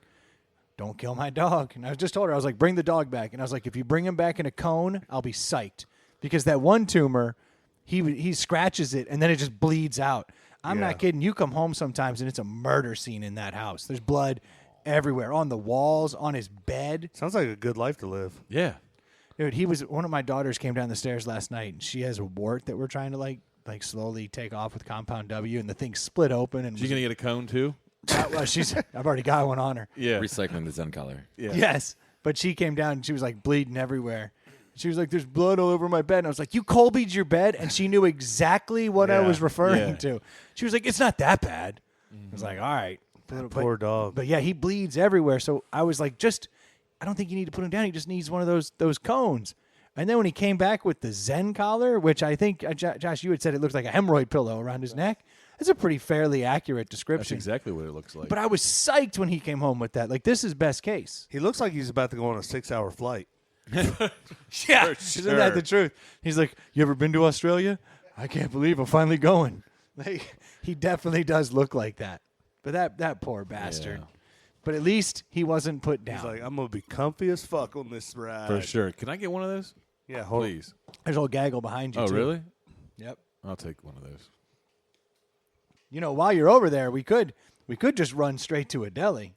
don't kill my dog. And I just told her, I was like, bring the dog back. And I was like, if you bring him back in a cone, I'll be psyched. Because that one tumor, he scratches it, and then it just bleeds out. I'm Yeah. not kidding. You come home sometimes, and it's a murder scene in that house. There's blood everywhere, on the walls, on his bed. Sounds like a good life to live. Yeah. Dude, one of my daughters came down the stairs last night, and she has a wart that we're trying to like slowly take off with Compound W, and the thing split open. And She's going to get a cone too? well, I've already got one on her. Yeah. Recycling the Zen color. Yeah. Yes, but she came down and she was like bleeding everywhere. She was like, "There's blood all over my bed," and I was like, "You Colby'd your bed," and she knew exactly what I Yeah. was referring Yeah. to. She was like, "It's not that bad." I was like, "All right." Poor dog. But yeah, he bleeds everywhere. So I was like, I don't think you need to put him down. He just needs one of those cones. And then when he came back with the Zen collar, which I think, Josh, you had said it looked like a hemorrhoid pillow around his neck. That's a pretty fairly accurate That's description. exactly what it looks like. But I was psyched when he came home with that. Like, this is best case. He looks like he's about to go on a 6-hour flight. Yeah. Isn't that the truth? He's like, you ever been to Australia? I can't believe I'm finally going. Like, he definitely does look like that. But that poor bastard. Yeah. But at least he wasn't put down. He's like, I'm gonna be comfy as fuck on this ride. For sure. Can I get one of those? Yeah, hold on. Please. There's a whole gaggle behind you, Oh, too. really? Yep. I'll take one of those. While you're over there, we could just run straight to a deli.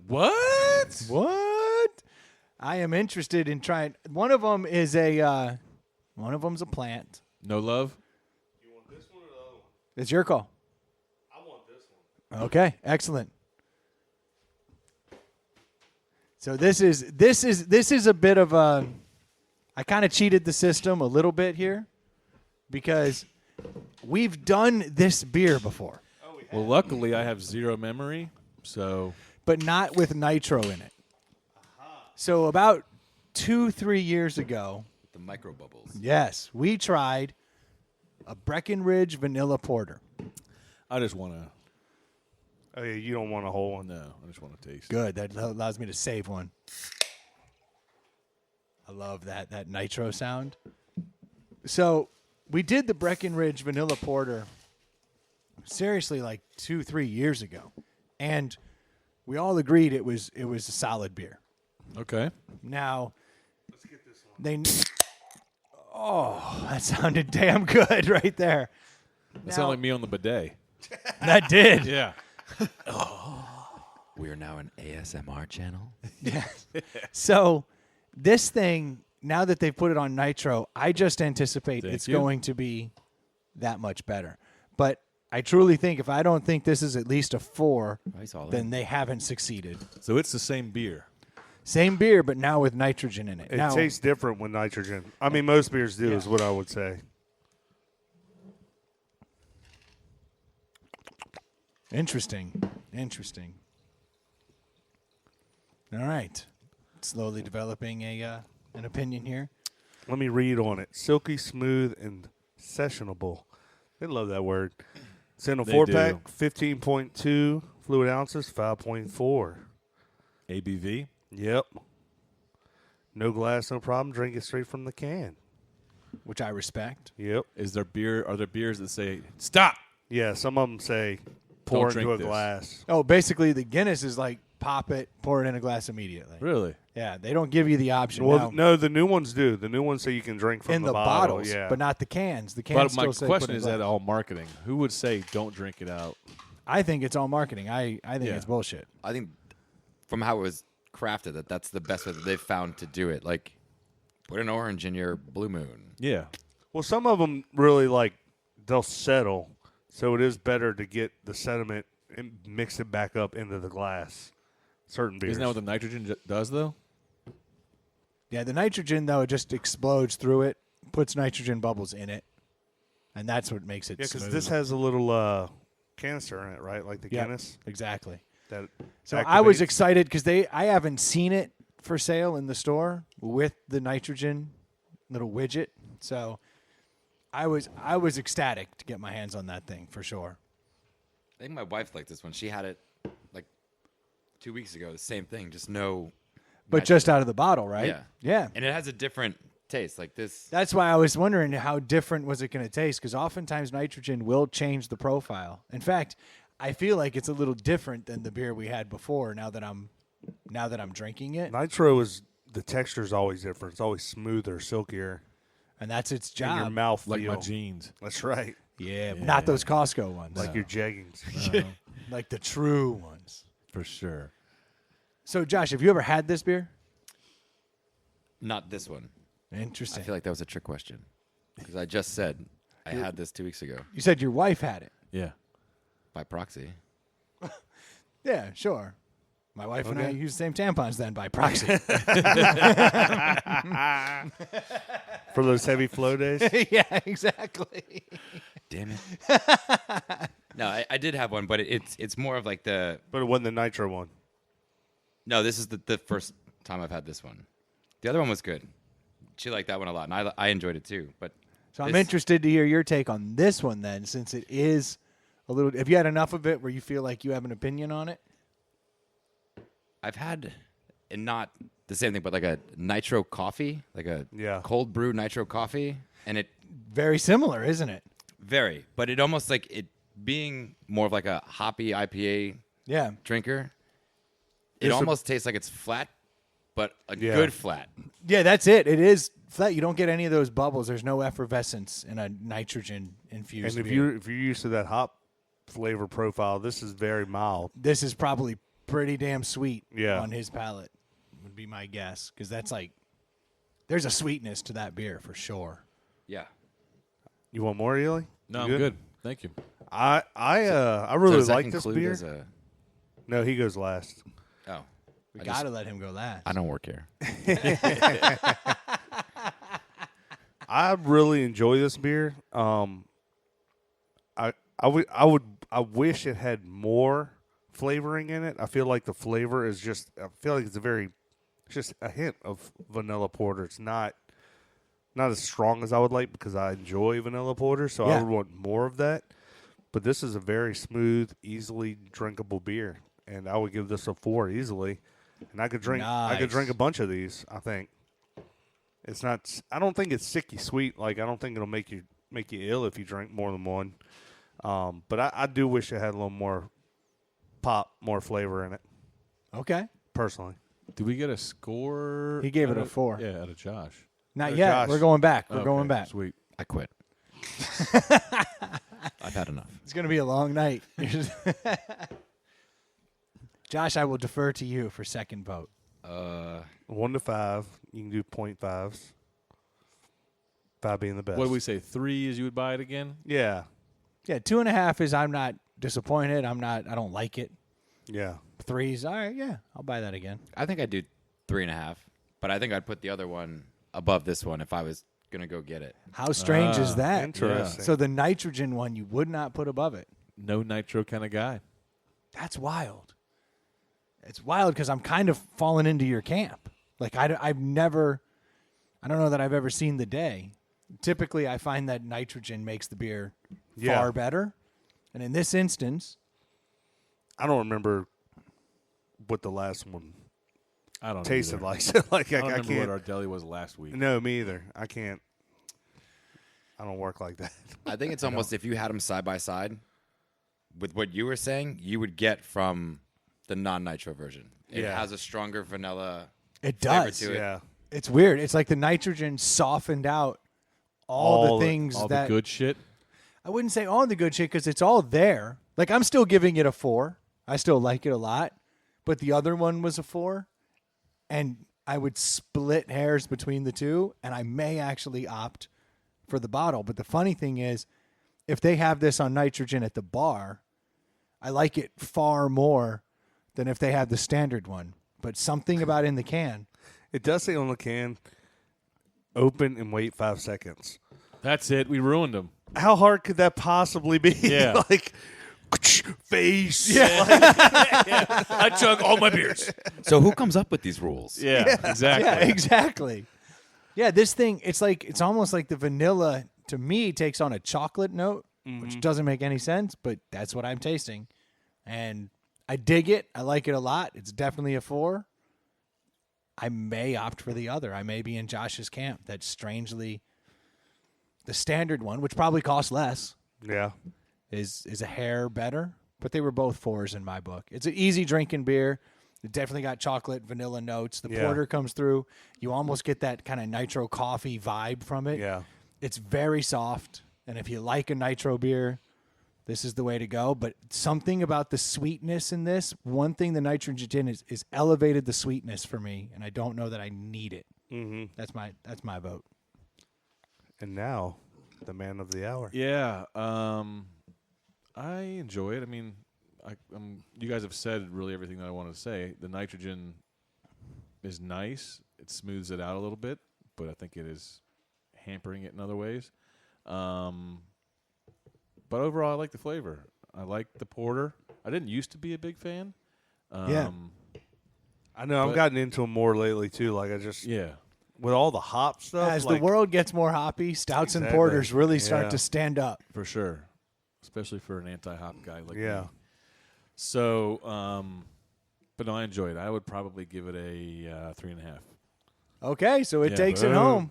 What? What? I am interested in trying. One of them is a plant. No love? You want this one or the other one? It's your call. I want this one. Okay, excellent. So this is a bit of a. I kind of cheated the system a little bit here, because we've done this beer before, Well, luckily I have zero memory, so but not with nitro in it. So about 2-3 years ago, The micro bubbles. yes, we tried a Breckenridge Vanilla Porter. I just want to. Oh yeah, you don't want a whole one. No, I just want to taste. Good. That allows me to save one. I love that nitro sound. So we did the Breckenridge Vanilla Porter seriously like 2-3 years ago, and we all agreed it was a solid beer. Okay. Now, let's get this one. Oh, that sounded damn good right there. That sounded like me on the bidet. That did. Yeah. We are now an ASMR channel. So this thing, now that they've put it on nitro, I just anticipate Thank it's you. going to be that much better. But I truly think if I don't think this is at least a 4, I saw that. then they haven't succeeded. So it's the same beer. Same beer, but now with nitrogen in it. It now, tastes different with nitrogen. I mean, most beers do, is what I would say. Interesting. All right. Slowly developing an opinion here. Let me read on it. Silky, smooth, and sessionable. They love that word. It's in a They 4-pack, do. 15.2 fluid ounces, 5.4. ABV. Yep. No glass, no problem. Drink it straight from the can. Which I respect. Yep. Are there beers that say stop? Yeah, some of them say pour Don't into a drink this. glass. Oh, basically the Guinness is like pop it, pour it in a glass immediately. Really? Yeah, they don't give you the option. Well, Now, no, the new ones do. The new ones say you can drink from in the bottle. bottles, Yeah. but not the cans. The cans But my still say question put in is glass. that all marketing? Who would say don't drink it out? I think it's all marketing. I think Yeah. it's bullshit. I think from how it was crafted, that's the best way that they've found to do it. Like, put an orange in your Blue Moon. Yeah. Well, some of them really they'll settle, so it is better to get the sediment and mix it back up into the glass. Certain beers. Isn't that what the nitrogen does though? Yeah, the nitrogen though it just explodes through it, puts nitrogen bubbles in it, and that's what makes it. Yeah, because smooth. this has a little canister in it, right? Like the Yep, Guinness. exactly. That So I was activates. excited because I haven't seen it for sale in the store with the nitrogen little widget. So I was ecstatic to get my hands on that thing for sure. I think my wife liked this one. She had it like 2 weeks ago. The same thing, just no. But just out of the bottle, right? Yeah. Yeah. And it has a different taste. Like this. That's why I was wondering how different was it going to taste, because oftentimes nitrogen will change the profile. In fact, I feel like it's a little different than the beer we had before. Now that I'm drinking it, Nitro is the texture is always different. It's always smoother, silkier. and that's its In your job. mouth Like my feel. jeans. That's right. Yeah, not those Costco ones, Like your jeggings. like the true ones. For sure. So, Josh, have you ever had this beer? Not this one. Interesting. I feel like that was a trick question because I just said I had this 2 weeks ago You said your wife had it. Yeah. by proxy. Yeah, sure. My wife and I Okay. use the same tampons then by proxy. For those heavy flow days. Yeah, exactly. Damn it. No, I did have one, but it's more of like the. But it wasn't the Nitro one. No, this is the first time I've had this one. The other one was good. She liked that one a lot, and I enjoyed it too. But So I'm this- interested to hear your take on this one then, since it is a little. Have you had enough of it where you feel like you have an opinion on it? I've had, and not the same thing, but like a nitro coffee, like a Yeah. cold brew nitro coffee, and it Very similar, isn't it? but it almost like it being more of like a hoppy IPA Yeah. drinker. It There's a- almost tastes like it's flat, but a Yeah. good flat. Yeah, that's it. It is flat. You don't get any of those bubbles. There's no effervescence in a nitrogen infused And if beer. you're used to that hop flavor profile, this is very mild. This is probably pretty damn sweet Yeah. on his palate, would be my guess. Because that's like, there's a sweetness to that beer for sure. Yeah. You want more, Ely? No, You I'm good. Thank you. I So really does that like this conclude beer. as a- No, he goes last. oh, We I got just- to let him go last. I don't work here. I really enjoy this beer. I wish it had more flavoring in it. I feel like the flavor is just. I feel like it's just a hint of vanilla porter. It's not as strong as I would like because I enjoy vanilla porter, so I Yeah. would want more of that. But this is a very smooth, easily drinkable beer, and I would give this a 4 easily. And I could drink Nice. a bunch of these. I think it's not. I don't think it's sicky sweet. Like I don't think it'll make you ill if you drink more than one. But I do wish it had a little more pop, more flavor in it. Okay. Personally, Did we get a score? He gave it out a of- 4. Yeah, out of Josh. Not Oh, yet. Josh. We're going back. We're Okay, going back. Sweet. I quit. I've had enough. It's going to be a long night. Josh, I will defer to you for second vote. 1 to 5, you can do 0.5s. 5 being the best. What did we say? 3 is you would buy it again? Yeah, Yeah, 2.5 is I'm not disappointed. I don't like it. yeah. 3 is all right. Yeah, I'll buy that again. I think I'd do 3.5, but I think I'd put the other one above this one if I was gonna go get it. How strange is that? Interesting. So the nitrogen one you would not put above it. No nitro kind of guy. That's wild. It's wild because I'm kind of falling into your camp. Like I've never, I don't know that I've ever seen the day. Typically, I find that nitrogen makes the beer far better. And in this instance, I don't remember what the last one I don't tasted either. like. Like I don't I remember can't. what our deli was last week. No, me either. I can't. I don't work like that. I think it's almost if you had them side by side with what you were saying, you would get from the non-nitro version. It Yeah. has a stronger vanilla it flavor does. to it. Yeah. It's weird. It's like the nitrogen softened out all the things All that the good shit. I wouldn't say all the good shit because it's all there. Like I'm still giving it a 4. I still like it a lot, but the other one was a 4, and I would split hairs between the two, and I may actually opt for the bottle. But the funny thing is, if they have this on nitrogen at the bar, I like it far more than if they have the standard one. But something about in the can. It does say on the can, open and wait 5 seconds. That's it. We ruined them. How hard could that possibly be? Yeah. Like, face. Yeah. I chug all my beers. So who comes up with these rules? Yeah, exactly. Yeah, exactly. Yeah, this thing, it's almost like the vanilla, to me, takes on a chocolate note, which doesn't make any sense, but that's what I'm tasting. And I dig it. I like it a lot. It's definitely a 4. I may opt for the other. I may be in Josh's camp. That's strangely the standard one, which probably costs less, Yeah. is a hair better. But they were both 4s in my book. It's an easy drinking beer. It definitely got chocolate, vanilla notes. The Yeah. porter comes through. You almost get that kind of nitro coffee vibe from it. Yeah. It's very soft. And if you like a nitro beer, this is the way to go. But something about the sweetness in this, one thing the nitrogen is elevated the sweetness for me, and I don't know that I need it. Mm-hmm. That's my vote. And now, the man of the hour. Yeah, I enjoy it. I mean, you guys have said really everything that I wanted to say. The nitrogen is nice. It smooths it out a little bit, but I think it is hampering it in other ways. But overall, I like the flavor. I like the porter. I didn't used to be a big fan. Yeah. I know. I've But- gotten into them more lately, too. Like, Yeah. with all the hop stuff. As like, the world gets more hoppy, stouts and Exactly. porters really start Yeah. to stand up. For sure. Especially for an anti-hop guy like Yeah. me. So, but no, I enjoy it. I would probably give it a 3.5. Okay, so it Yeah. takes it Boom. home.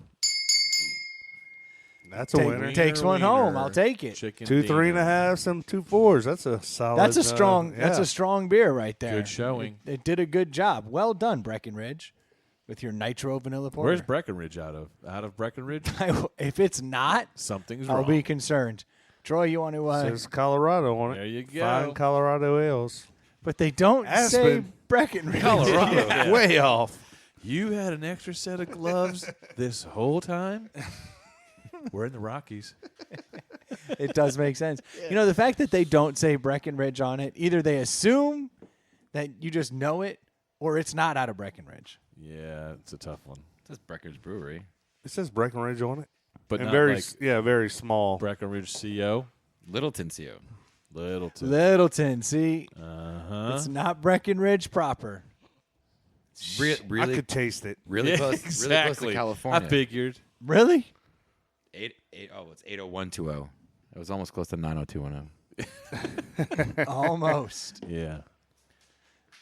That's a winner. Takes one home. I'll take it. Chicken 2 dinner. 3.5, some 2 4s. That's a solid. That's a strong. That's yeah. a strong beer right there. Good showing. It did a good job. Well done, Breckenridge, with your nitro vanilla porter. Where's Breckenridge out of? Out of Breckenridge? If it's not, Something's I'll wrong. be concerned. Troy, you want to? Says Colorado on it. There you go. Fine Colorado ales. But they don't say Aspen. Breckenridge. Colorado. Yeah. Way off. You had an extra set of gloves this whole time? We're in the Rockies. It does make sense. You know, the fact that they don't say Breckenridge on it, either they assume that you just know it, or it's not out of Breckenridge. Yeah, it's a tough one. It says Breckenridge Brewery. It says Breckenridge on it. But And not very, like very small. Breckenridge CO. Littleton CO. Littleton. Littleton, see, Uh-huh. it's not Breckenridge proper. I Really, could taste it. really close. Really close to exactly. California. I figured. Really? It's 80120. It was almost close to 90210. Almost. Yeah.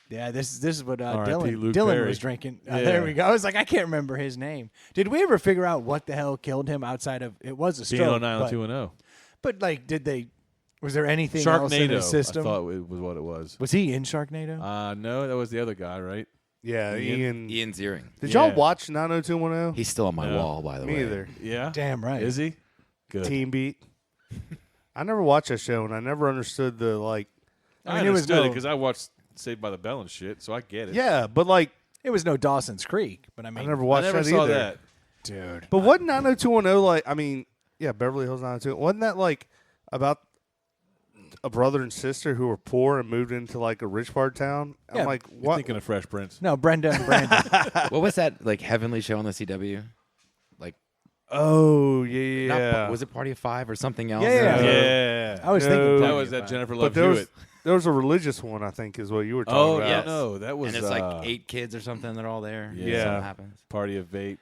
Yeah, this is what R.I.P. Luke Dylan Perry. was drinking. Yeah. There we go. I was like, I can't remember his name. Did we ever figure out what the hell killed him outside of it? Was a Being stroke, on 90210. but like, did they? Was there anything else in Sharknado, his system? I thought it was what it was. Was he in Sharknado? No, that was the other guy, right? Yeah, Ian. Ian Ziering. Did y'all Yeah. watch 90210? He's still on my No. wall, by the way. Me either. Yeah. Damn right. Is he? Good. Team Beat. I never watched that show, and I never understood the, like, I mean, it was understood it no- because I watched Saved by the Bell and shit, so I get it. yeah, but, like, It was no Dawson's Creek, but I I mean, never I watched never that saw either. that. dude. But wasn't 90210, like, I mean, yeah, Beverly Hills 90210, wasn't that, like, about a brother and sister who were poor and moved into, like, a rich part of town? Yeah, I'm like, You're what? thinking of Fresh Prince. No, Brenda and Brandon. What was that like heavenly show on the CW? Like, Oh, yeah. was it Party of Five or something else? Yeah. Yeah. I was No. thinking That Party was of that Five. Jennifer But Love there was, Hewitt. there was a religious one, I think, is what you were talking Oh, about. yeah, no, that was And it's like 8 kids or something that are all there. Yeah. Something happens. Party of vape.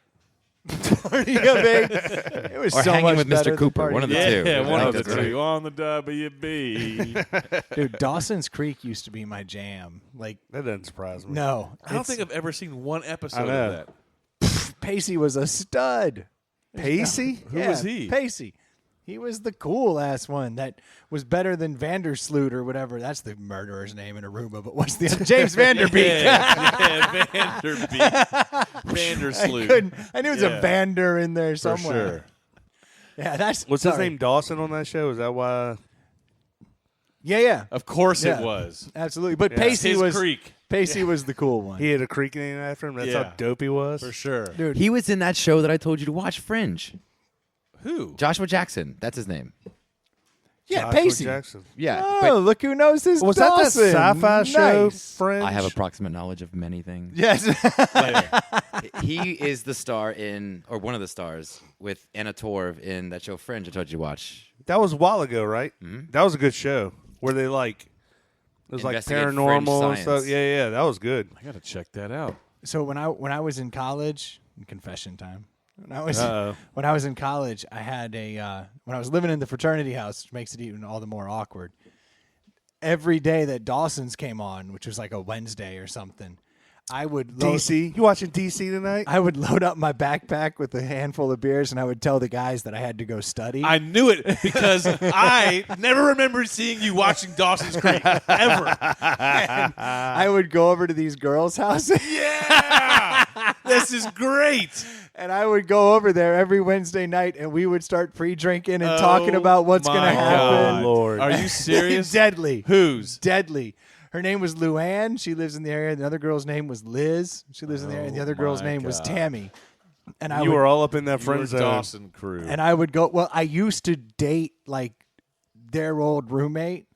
It was Or so hanging much with better Mr. than Cooper, Party one of of the Vape. two. Yeah, I one think of the that's right. two on the WB. Dude, Dawson's Creek used to be my jam. Like, That doesn't surprise me. no, I don't it's- think I've ever seen one episode know. of that. Pacey was a stud. Pacey? Who was he? Pacey. He was the cool ass one that was better than Vandersloot or whatever. That's the murderer's name in Aruba. But what's the James Vanderbeek? Yeah, Vanderbeek. Vandersloot. I knew it was Yeah. a Vander in there For somewhere. sure. Yeah, that's What's his sorry. name? Dawson on that show? Is that why? Yeah, Of course Yeah. it was. absolutely. But Yeah. Pacey His was creek. Pacey was the cool one. He had a creek named after him? That's Yeah. how dope he was? For sure. Dude, He was in that show that I told you to watch, Fringe. Who? Joshua Jackson. That's his name. yeah, Joshua Pacey. Jackson. Yeah. Oh, look who knows his Was Dawson. that that sci-fi show, Nice. Fringe? but I have approximate knowledge of many things. Yes. He is the star in, or one of the stars, with Anna Torv in that show Fringe I told you to watch. That was a while ago, right? Mm-hmm. That was a good show. Where they like, it was like Investigate fringe paranormal and stuff. science. Yeah, that was good. I gotta check that out. So when I was in college, confession time. When Uh-oh. I was in college, I had when I was living in the fraternity house, which makes it even all the more awkward. Every day that Dawson's came on, which was like a Wednesday or something, I would load, DC. You watching DC tonight? I would load up my backpack with a handful of beers, and I would tell the guys that I had to go study. I knew it because I never remember seeing you watching Dawson's Creek ever. I would go over to these girls' houses. Yeah, this is great. And I would go over there every Wednesday night, and we would start pre-drinking and talking about what's going to my happen. God. Lord. Are you serious? Deadly. Whose? Deadly. Her name was Luann. She lives in the area. The other girl's name was Liz. She lives in the area. And the other girl's my name was God. Tammy. And I You would, were all up in that You were friend zone. Dawson crew. and I would go. Well, I used to date like their old roommate.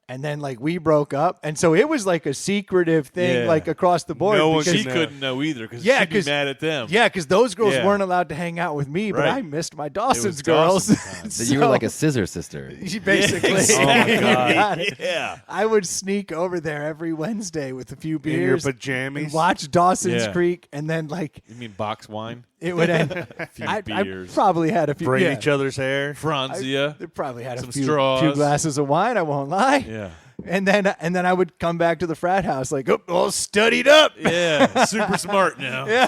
And then, like, we broke up, and so it was like a secretive thing, Yeah. like across the board. No one because- she know. couldn't know either because Yeah, she'd be 'cause- mad at them. Yeah, because those girls Yeah. weren't allowed to hang out with me, but Right. I missed my Dawson's Dawson girls. time. So you were like a scissor sister. Basically. Oh my You God. got it. Yeah. I would sneak over there every Wednesday with a few In your beers and pajamas. watch Dawson's Yeah. Creek, and then like You mean box wine? it would end. Few I beers. probably had a few. braid yeah. each other's hair. Franzia. They probably had Some a few straws. glasses of wine. I won't lie. Yeah. And then I would come back to the frat house like, oh, all studied up. Yeah. Super smart now. Yeah.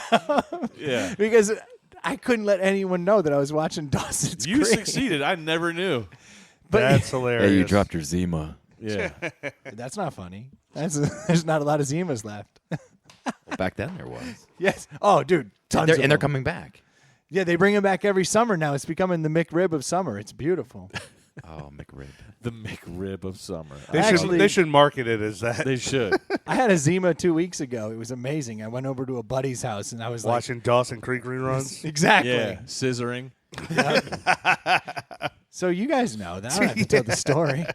Yeah. Because I couldn't let anyone know that I was watching Dawson's You Creek. succeeded. I never knew. That's hilarious. Hey, you dropped your Zima. Yeah. That's not funny. There's not a lot of Zimas left. Well, back then there was. Yes. Oh, dude, tons of And they're them. coming back. Yeah, they bring him back every summer now. It's becoming the McRib of summer. It's beautiful. Oh, McRib. The McRib of summer. They should market it as that. They should. I had a Zima 2 weeks ago. It was amazing. I went over to a buddy's house and I was Watching Dawson Creek reruns. like, exactly. Yeah. Scissoring. So you guys know that. I don't have to tell the story.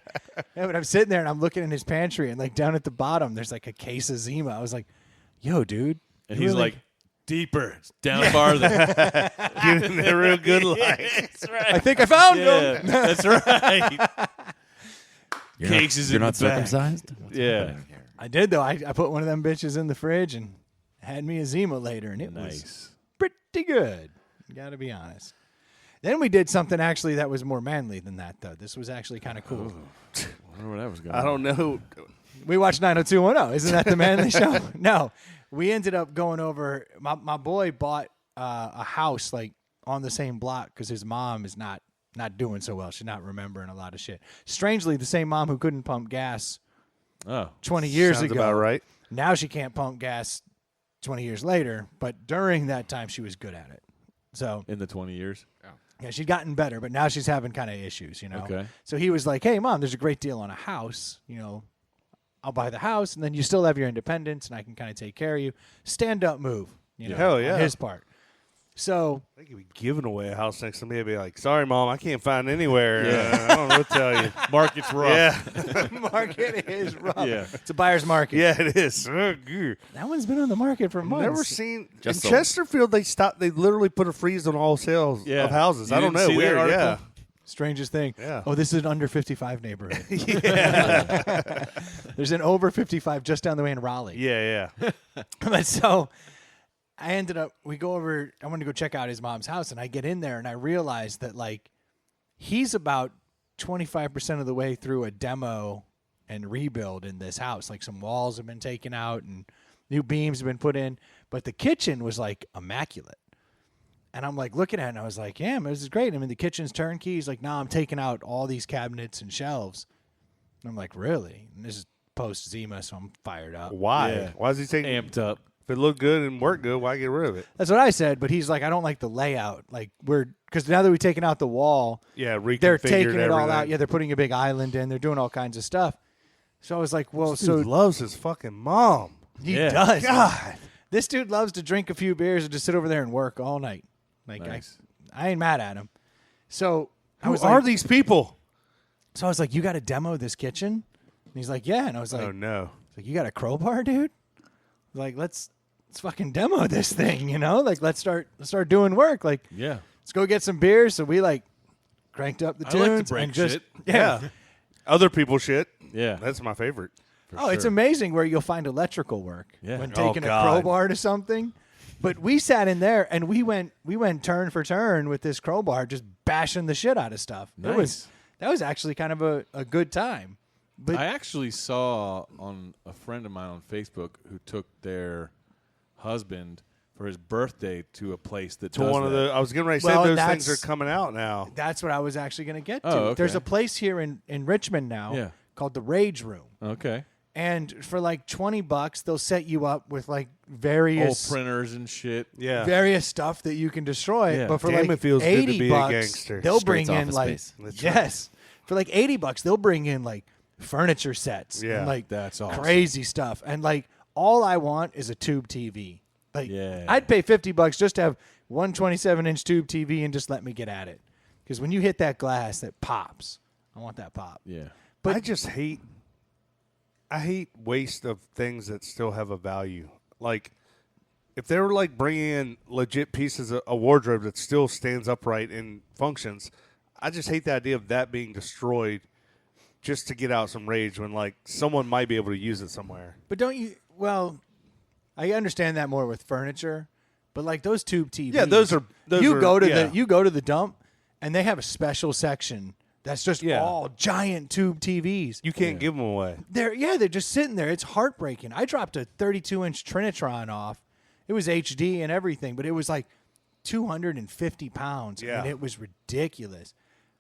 Yeah, but I'm sitting there and I'm looking in his pantry and like down at the bottom, there's like a case of Zima. I was like, yo, dude. And you he's really- like, deeper. Down farther. Getting a real good light. That's right. I think I found Yeah. him. That's right. You're Cakes not, is you're in not the back. circumcised? What's Yeah. happening here? I did, though. I put one of them bitches in the fridge and had me a Zima later, and it was Nice. pretty good. Got to be honest. Then we did something actually that was more manly than that, though. This was actually kind of cool. I wonder where that was going. I don't know. We watched 90210. Isn't that the manly show? No. We ended up going over. My boy bought a house like on the same block because his mom is not doing so well. She's not remembering a lot of shit. Strangely, the same mom who couldn't pump gas Oh. 20 years Sounds ago. about right. Now she can't pump gas 20 years later, but during that time she was good at it. So In the 20 years. yeah, she'd gotten better, but now she's having kind of issues, you know. Okay. So he was like, "Hey, mom, there's a great deal on a house. You know, I'll buy the house, and then you still have your independence, and I can kind of take care of you. Stand up, move. You know, Hell yeah. on his part." So I think you'd be giving away a house next to me. I'd be like, sorry, Mom, I can't find anywhere. Yeah. I don't know what to tell you. Market's rough. Yeah. market is rough. Yeah. It's a buyer's market. Yeah, it is. Ugh. That one's been on the market for months. Never seen Just in sold. Chesterfield. They stopped. They literally put a freeze on all sales Yeah. of houses. You I don't didn't know. see that Weird. Yeah. article? Strangest thing. Yeah. Oh, this is an under 55 neighborhood. Yeah. There's an over 55 just down the way in Raleigh. Yeah. But so I ended up, I wanted to go check out his mom's house, and I get in there and I realized that like he's about 25% of the way through a demo and rebuild in this house. Like some walls have been taken out and new beams have been put in, but the kitchen was like immaculate. And I'm like looking at it and I was like, yeah, man, this is great. I mean, the kitchen's turnkey. He's like, no, I'm taking out all these cabinets and shelves. And I'm like, really? And this is post Zima, so I'm fired up. Why? Yeah. Why is he taking Amped up. If it looked good and worked good, why get rid of it? That's what I said, but he's like, I don't like the layout. Like because now that we've taken out the wall, Yeah, they're reconfigured taking it all out. everything. Yeah, they're putting a big island in. They're doing all kinds of stuff. So I was like, well, This dude so loves his fucking mom. he Yeah. does. God. This dude loves to drink a few beers and just sit over there and work all night. Like Nice. I ain't mad at him. So I Who was are like, these people? so I was like, you got to demo this kitchen? And he's like, yeah. And I was like, Oh no. like, you got a crowbar, dude? Like, let's fucking demo this thing, you know? Like, let's start doing work. Like, Yeah. let's go get some beers. So we like cranked up the I tunes like to break and just shit. yeah. Other people shit. Yeah. That's my favorite. Oh, it's sure. amazing where you'll find electrical work Yeah. when Oh, taking a God. crowbar to something. But we sat in there and we went turn for turn with this crowbar, just bashing the shit out of stuff. Nice. That was actually kind of a good time. But I actually saw on a friend of mine on Facebook who took their husband for his birthday to a place that To does one of that. the, I was getting ready to Well, say those things that's- are coming out now. that's what I was actually going to get to. Oh, okay. There's a place here in Richmond now Yeah. called the Rage Room. Okay. And for like $20, they'll set you up with like Old various printers and shit. Yeah. various stuff that you can destroy. Yeah. But for Damn, like it feels good to $80, be a gangster. they'll Streets bring in Office like Space. That's yes, for like $80, they'll bring in like furniture sets. Yeah. and, like That's awesome. crazy stuff. And like all I want is a tube TV. Like Yeah. I'd pay $50 just to have one 27-inch tube TV and just let me get at it. Because when you hit that glass, that pops. I want that pop. Yeah. But- I just hate waste of things that still have a value. Like if they were like bringing in legit pieces of a wardrobe that still stands upright and functions, I just hate the idea of that being destroyed just to get out some rage when like someone might be able to use it somewhere. But don't you? Well, I understand that more with furniture, but like those tube TVs. Yeah, those are you go to yeah. the dump, and they have a special section that's just Yeah. all giant tube TVs. You can't give them away. They're just sitting there. It's heartbreaking. I dropped a 32-inch Trinitron off. It was HD and everything, but it was like 250 pounds. Yeah. And it was ridiculous.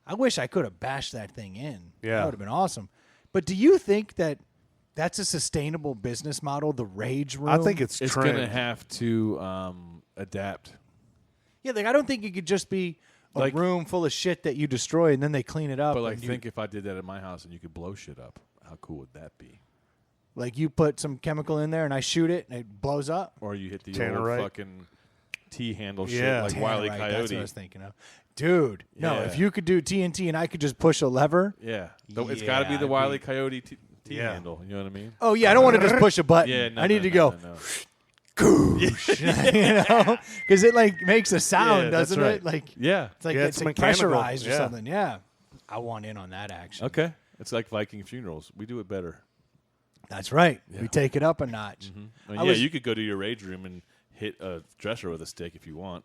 I wish I could have bashed that thing in. Yeah. That would have been awesome. But do you think that that's a sustainable business model, the Rage Room? I think it's It's trend. going to have to adapt. Yeah, like I don't think it could just be a Like- room full of shit that you destroy and then they clean it up. But like, and you, think if I did that at my house and you could blow shit up, how cool would that be? like you put some chemical in there and I shoot it and it blows up. Or you hit the Tannerite. old fucking T-handle Yeah. shit like Wile E. Tannerite, that's what I Coyote. was thinking of. Dude, no, Yeah. if you could do TNT and I could just push a lever. Yeah. It's got to be Yeah, the it'd Wile be- E. Coyote Yeah. T-handle. You know what I mean? Oh yeah, I don't want to just push a button. Yeah. No, I need no, to no, go, no, no. you know, because it like makes a sound, Yeah, that's doesn't right. it? Like Yeah. it's like Yeah, it's it's like mechanical. pressurized or Yeah. something. Yeah, I want in on that action. Okay. It's like Viking funerals. We do it better. That's right. Yeah. We take it up a notch. I mean, I yeah, was- you could go to your rage room and hit a dresser with a stick if you want.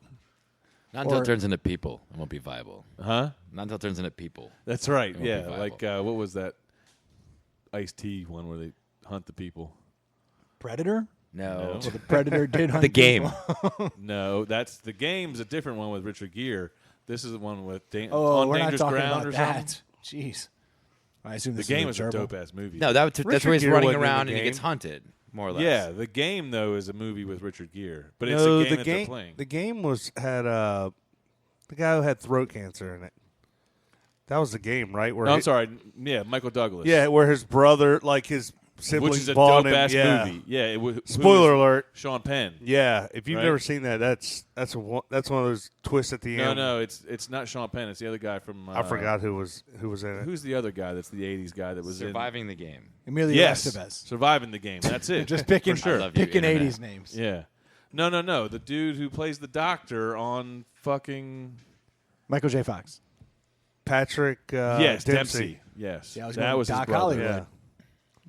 Not until Or- it turns into people. It won't be viable. Huh? Not until it turns into people. That's right. It won't be Yeah. viable. Like, what was that Ice-T one where they hunt the people? Predator. No. No. Well, the Predator did hunt The game. people. No, that's the game's a different one with Richard Gere. This is the one with Oh, on we're not Dangerous talking Ground about or that. something. Jeez. I assume The this game is is a gerbil. dope ass movie. No, that's Richard where he's Gere running wasn't in around the and he gets game. hunted, more or less. Yeah, the game though is a movie with Richard Gere, but it's No, a game the that game. they're playing. The game had the guy who had throat cancer in it. That was the game, right? Where No, I'm sorry. Yeah, Michael Douglas. Yeah, where his brother, like his siblings, which is a bought dope him. ass Yeah. movie. Yeah. Spoiler alert. Sean Penn. Yeah, if you've Right? never seen that, that's one of those twists at the No, end. no, it's not Sean Penn. It's the other guy from. I forgot who was in it. Who's the other guy? That's the '80s guy that was Surviving the game. Emilio Yes, Estevez. surviving the game. That's it. Just picking, For sure. I love you, picking Internet. 80s names. Yeah. No. The dude who plays the doctor on fucking. Michael J. Fox. Patrick yes, Dempsey. Yes, Yeah, I was that going was his Doc brother. Hollywood. Yeah.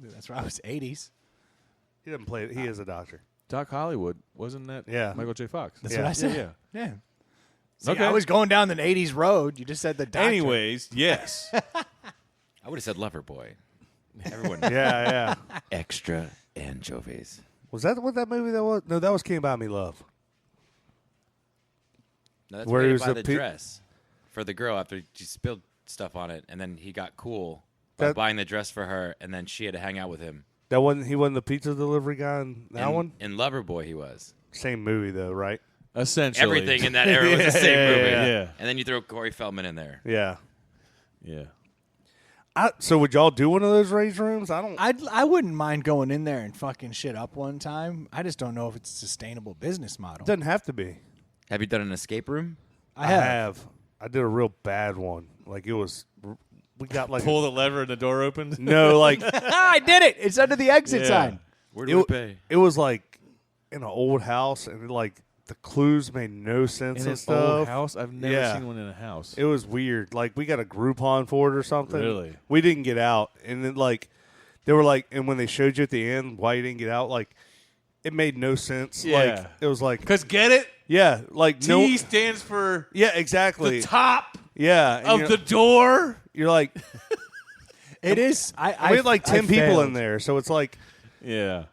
Dude, that's right. I was 80s. He doesn't play it. He is a doctor. Doc Hollywood, wasn't that? Yeah. Michael J. Fox. That's Yeah. what I said. Yeah. Yeah. See, Okay. I was going down the 80s road. You just said the doctor. Anyways, yes. I would have said Loverboy. Everyone. Yeah. Extra anchovies. Was that what that movie that was? No, that was Can't Buy Me Love. No, that's Where where he he was by the the dress for the girl after she spilled stuff on it, and then he got cool by That- buying the dress for her, and then she had to hang out with him. That wasn't he wasn't the pizza delivery guy in that one? In Loverboy, he was. Same movie though, right? Essentially. Everything in that era was the same Yeah, movie. yeah. And then you throw Corey Feldman in there. Yeah. Yeah. So would y'all do one of those rage rooms? I don't. I wouldn't mind going in there and fucking shit up one time. I just don't know if it's a sustainable business model. It doesn't have to be. Have you done an escape room? I have. I did a real bad one. Like it was. We got like Pull the lever and the door opened. no, like I did it. It's under the exit Yeah. sign. Where it, it was like in an old house, and like the clues made no sense In and an stuff. old house? I've never Yeah. seen one in a house. It was weird. Like we got a Groupon for it or something. Really? We didn't get out, and then like they were like, and when they showed you at the end why you didn't get out, like it made no sense. Yeah. Like it was like, Because get it? yeah, like T no, stands for yeah, exactly, the top yeah, and of you're, the door. you're like, It is. we had like 10 people in failed. there, so it's like, Yeah.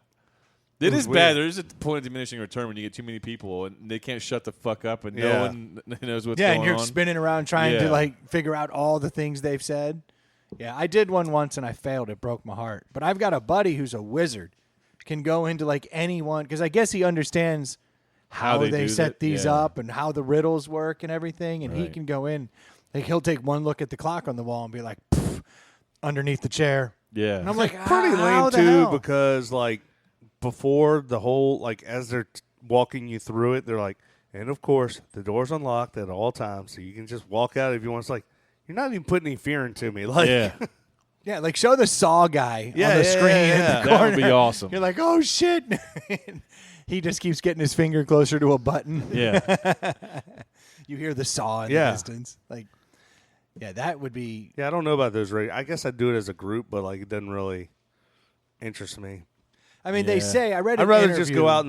It was is weird. bad. There is a point of diminishing return when you get too many people and they can't shut the fuck up and Yeah. no one knows what's Yeah, going and you're on. spinning around trying Yeah. to like figure out all the things they've said. Yeah, I did one once and I failed. It broke my heart. But I've got a buddy who's a wizard. Can go into like anyone because I guess he understands how they they do set that, these yeah. up and how the riddles work and everything. And he Right. can go in. Like he'll take one look at the clock on the wall and be like, "Pff," underneath the chair. yeah. And I'm like, pretty how lame the too hell? because like before the whole like as they're walking you through it, they're like, and of course the door's unlocked at all times, so you can just walk out if you want. It's like you're not even putting any fear into me. Like, yeah. Yeah, like show the Saw guy Yeah, on the yeah, screen yeah, in yeah. the That corner. would be awesome. You're like, oh shit. He just keeps getting his finger closer to a button. Yeah. You hear the saw in Yeah. the distance. Like, yeah, that would be. yeah, I don't know about those. I guess I'd do it as a group, but like it doesn't really interest me. I mean, Yeah. they say I read. I'd An rather interview, just go out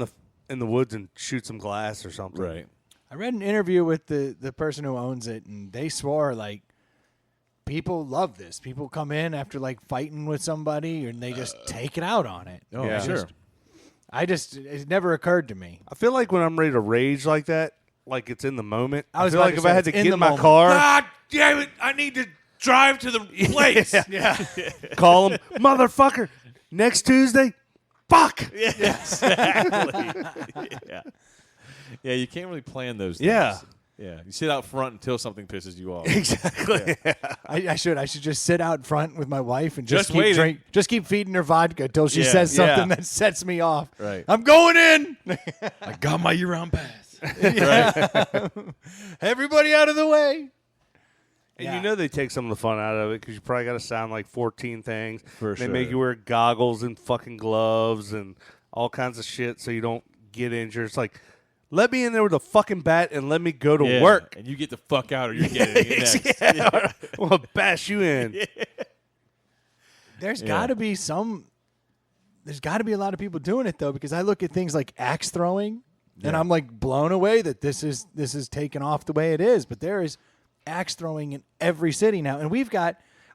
in the woods and shoot some glass or something. Right. I read an interview with the person who owns it, and they swore like people love this. People come in after like fighting with somebody, and they just take it out on it. Oh, Yeah. sure. It never occurred to me. I feel like when I'm ready to rage like that, like it's in the moment. I was feel about like to if say, I had to it's in get the in my moment. car, God damn it. I need to drive to the place. yeah, call him, motherfucker, next Tuesday. Fuck. Yeah. Yeah, you can't really plan those things. Yeah. Yeah. You sit out front until something pisses you off. Exactly. I should just sit out front with my wife and Just keep waiting. just keep feeding her vodka till she Yeah. says something Yeah. that sets me off. Right. I'm going in. I got my year-round pass. Right. Everybody out of the way. And Yeah. you know they take some of the fun out of it because you probably got to sound like 14 things. For They make sure. you wear goggles and fucking gloves and all kinds of shit so you don't get injured. It's like, let me in there with a fucking bat and let me go to Yeah. work. And you get the fuck out or you're getting it next. Yeah. I'm going to bash you in. There's Yeah. got to be there's got to be a lot of people doing it though, because I look at things like axe throwing and Yeah. I'm like blown away that this is taken off the way it is. But there is axe throwing in every city now, and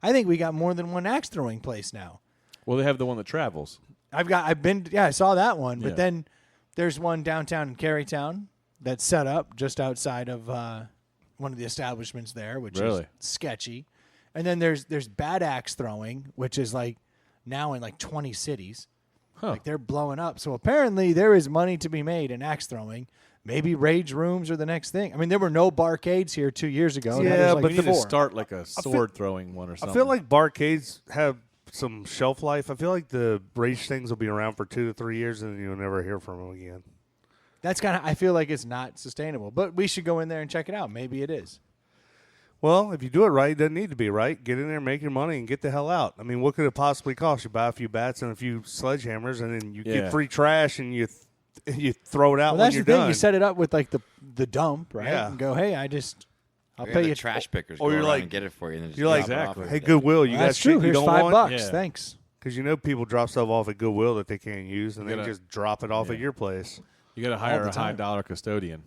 I think we got more than one axe throwing place now. Well, they have the one that travels. I saw that one, but Yeah. then there's one downtown in Carytown that's set up just outside of one of the establishments there, which Really? is sketchy. And then there's bad axe throwing, which is like now in like 20 cities. Huh. Like they're blowing up. So apparently there is money to be made in axe throwing. Maybe rage rooms are the next thing. I mean, there were no barcades here 2 years ago. Yeah, Now there's, but we need to 4. start like a sword throwing one or I something. feel like barcades have some shelf life. I feel like the rage things will be around for 2 to 3 years and you'll never hear from them again. That's kind of. I feel like it's not sustainable. But we should go in there and check it out. Maybe it is. Well, if you do it right, it doesn't need to be right. Get in there, make your money, and get the hell out. I mean, what could it possibly cost? You buy a few bats and a few sledgehammers, and then you Yeah. get free trash, and you throw it out Well, when that's you're the thing. done. You set it up with like the dump, right? Yeah. And go, hey, I I'll We pay have the you. trash pickers or go you're around like- and get it for you. And then just You're like, drop it off Exactly. every hey, day. Goodwill, you got That's shit true. you Here's don't $5. want? Yeah. Thanks. Because you know people drop stuff off at Goodwill that they can't use, and You they gotta- just drop it off at Yeah. your place. You got to hire the a high time. dollar custodian